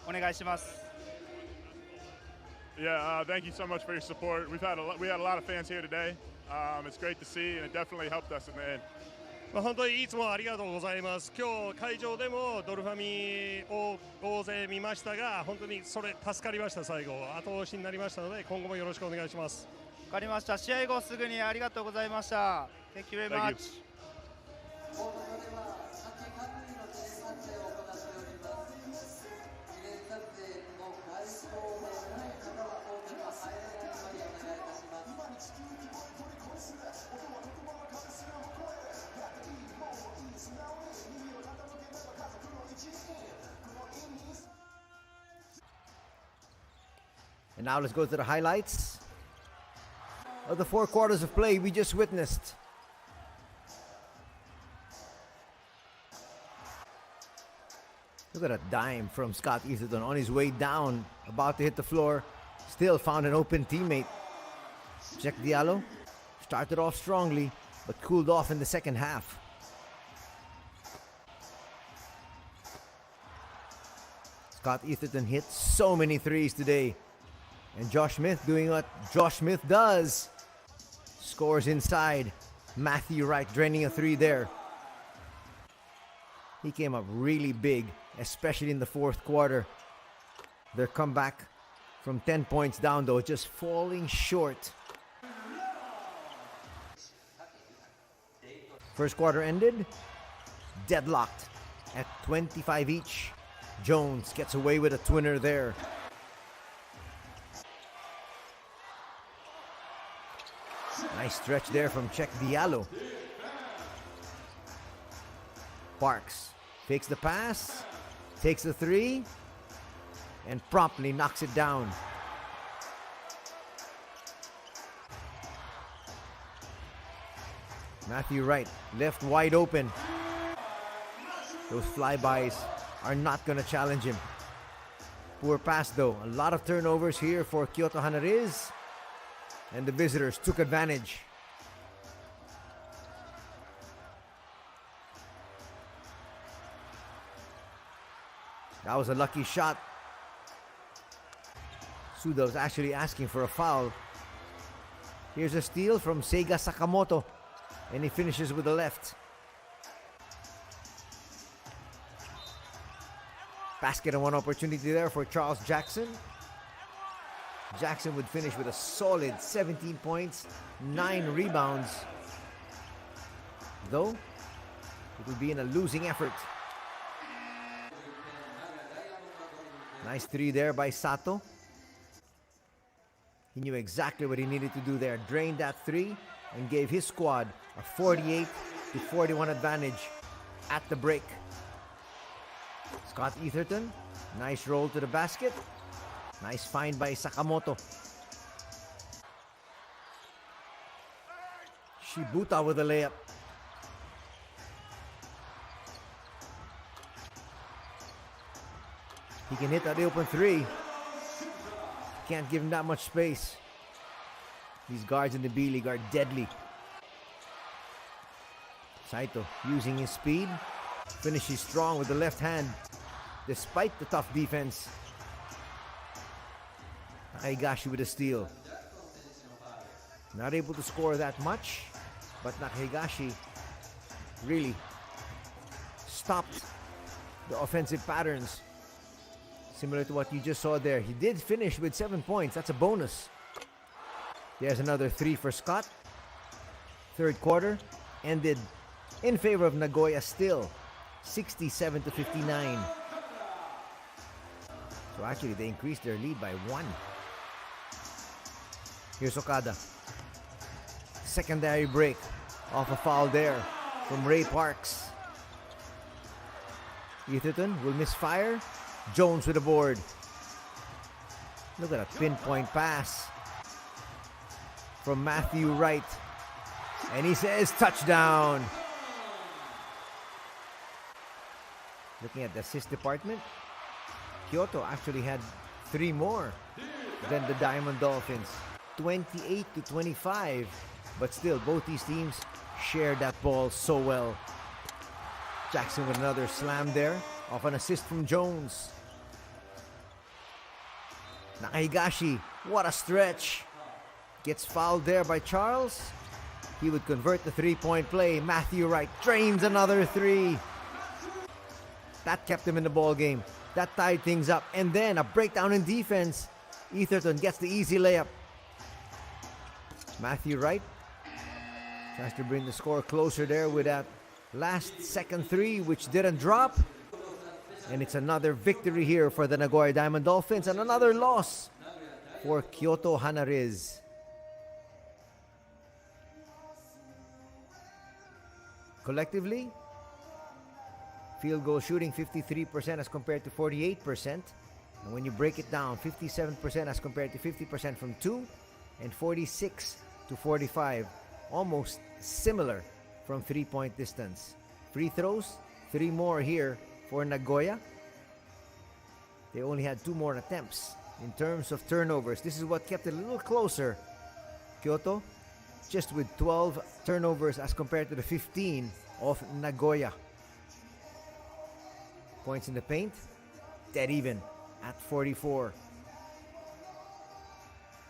お願いします。Yeah, thank you so much for your support. We had a lot of fans here today. It's great to see, and it definitely helped us in the end. 本当にいつもありがとうございます。今日会場でもドルファミを大勢見ましたが、本当にそれ助かりました。最後後押しになりましたので、今後もよろしくお願いします。わかりました。試合後すぐにありがとうございました。Thank you very much. コート上では各各位の記念撮影を行っております。記念撮影の外交でない方はコートには入れないようにお願いいたします。And now let's go to the highlights of the 4 quarters of play we just witnessed. Look at a dime from Scott Easterton on his way down, about to hit the floor. Still found an open teammate. Jack Diallo started off strongly, but cooled off in the second half. Scott Easterton hit so many threes today. And Josh Smith doing what Josh Smith does. Scores inside. Matthew Wright draining a 3 there. He came up really big, especially in the fourth quarter. Their comeback from 10 points down, though, just falling short. First quarter ended deadlocked at 25 each. Jones gets away with a twinner there. Nice stretch there from Czech Diallo. Parks fakes the pass, takes the three, and promptly knocks it down. Matthew Wright, left wide open. Those flybys are not going to challenge him. Poor pass though. A lot of turnovers here for Kyoto HANNARYZ. And the visitors took advantage. That was a lucky shot. Suda was actually asking for a foul. Here's a steal from Seiga Sakamoto. And he finishes with the left. Basket and one opportunity there for Charles Jackson. Jackson would finish with a solid 17 points, 9 rebounds. Though, it would be in a losing effort. Nice three there by Sato. He knew exactly what he needed to do there. Drained that three and gave his squad a 48-41 advantage at the break. Scott Etherton, nice roll to the basket. Nice find by Sakamoto. Shibuta with a layup. He can hit that open three. Can't give him that much space. These guards in the B.LEAGUE are deadly. Saito using his speed. Finishes strong with the left hand despite the tough defense. Nakaigashi with a steal. Not able to score that much, but Nakaigashi really stopped the offensive patterns. Similar to what you just saw there. He did finish with 7 points. That's a bonus. There's another three for Scott. Third quarter ended in favor of Nagoya still. 67-59. So actually they increased their lead by 1. Here's Okada. Secondary break off a foul there from Ray Parks. Etherton will misfire. Jones with a board. Look at a pinpoint pass from Matthew Wright. And he says touchdown. Looking at the assist department, Kyoto actually had 3 more than the Diamond Dolphins. 28-25. But still, both these teams shared that ball so well. Jackson with another slam there off an assist from Jones. Nakaigashi, what a stretch. Gets fouled there by Charles. He would convert the three-point play. Matthew Wright drains another three. That kept him in the ball game. That tied things up. And then a breakdown in defense. Etherton gets the easy layup. Matthew Wright tries to bring the score closer there with that last second three, which didn't drop. And it's another victory here for the Nagoya Diamond Dolphins and another loss for Kyoto HANNARYZ. Collectively, field goal shooting 53% as compared to 48%. And when you break it down, 57% as compared to 50% from 2 and 46 to 45. Almost similar from 3-point distance. Free throws, 3 more here for Nagoya. They only had 2 more attempts. In terms of turnovers, this is what kept it a little closer. Kyoto just with 12 turnovers as compared to the 15 of Nagoya. Points in the paint, dead even at 44.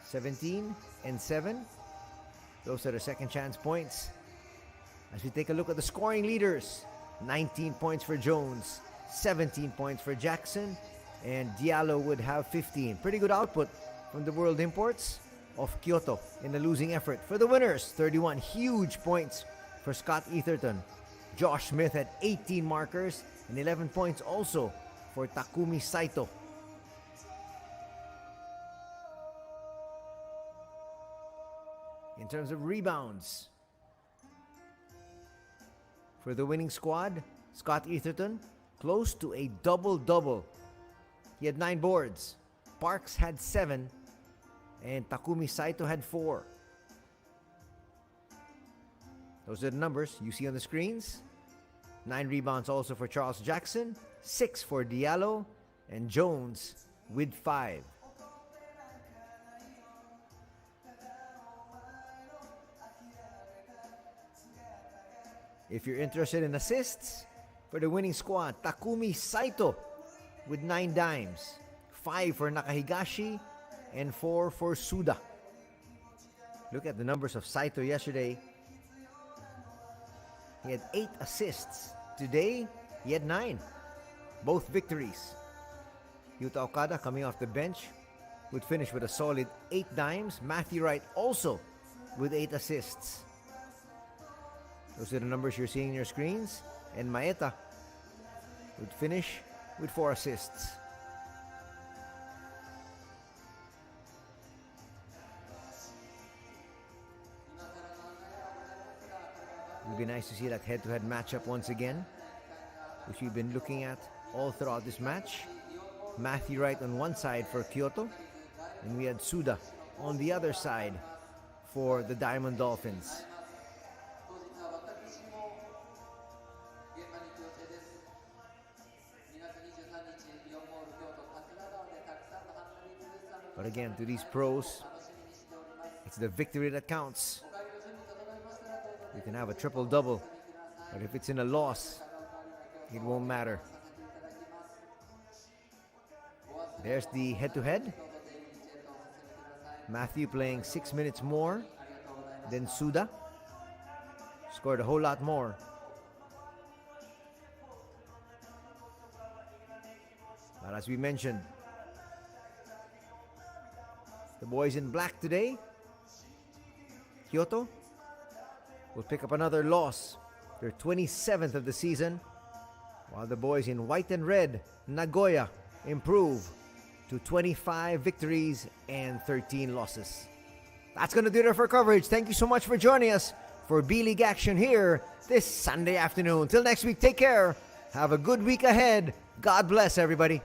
17 and 7. Those are the second chance points. As we take a look at the scoring leaders, 19 points for Jones, 17 points for Jackson, and Diallo would have 15. Pretty good output from the World Imports of Kyoto in the losing effort. For the winners, 31 huge points for Scott Etherton. Josh Smith had 18 markers and 11 points also for Takumi Saito. In in terms of rebounds. For the winning squad, Scott Etherton, close to a double-double. He had 9 boards. Parks had 7. And Takumi Saito had 4. Those are the numbers you see on the screens. 9 rebounds also for Charles Jackson, 6 for Diallo, and Jones with 5. If you're interested in assists, for the winning squad, Takumi Saito with 9 dimes, 5 for Nakahigashi, and 4 for Suda. Look at the numbers of Saito yesterday. He had 8 assists. Today, he had 9. Both victories. Yuta Okada, coming off the bench, would finish with a solid 8 dimes. Matthew Wright also with 8 assists. Those are the numbers you're seeing on your screens. And Maeta would finish with 4 assists. It would be nice to see that head-to-head matchup once again, which we've been looking at all throughout this match. Matthew Wright on one side for Kyoto, and we had Suda on the other side for the Diamond Dolphins. But again, to these pros, it's the victory that counts. You can have a triple-double, but if it's in a loss, it won't matter. There's the head-to-head. Matthew playing 6 minutes more than Suda. Scored a whole lot more. But as we mentioned, the boys in black today, Kyoto, will pick up another loss, their 27th of the season, while the boys in white and red, Nagoya, improve to 25 victories and 13 losses. That's going to do it for coverage. Thank you so much for joining us for B.LEAGUE action here this Sunday afternoon. Till next week, take care. Have a good week ahead. God bless everybody.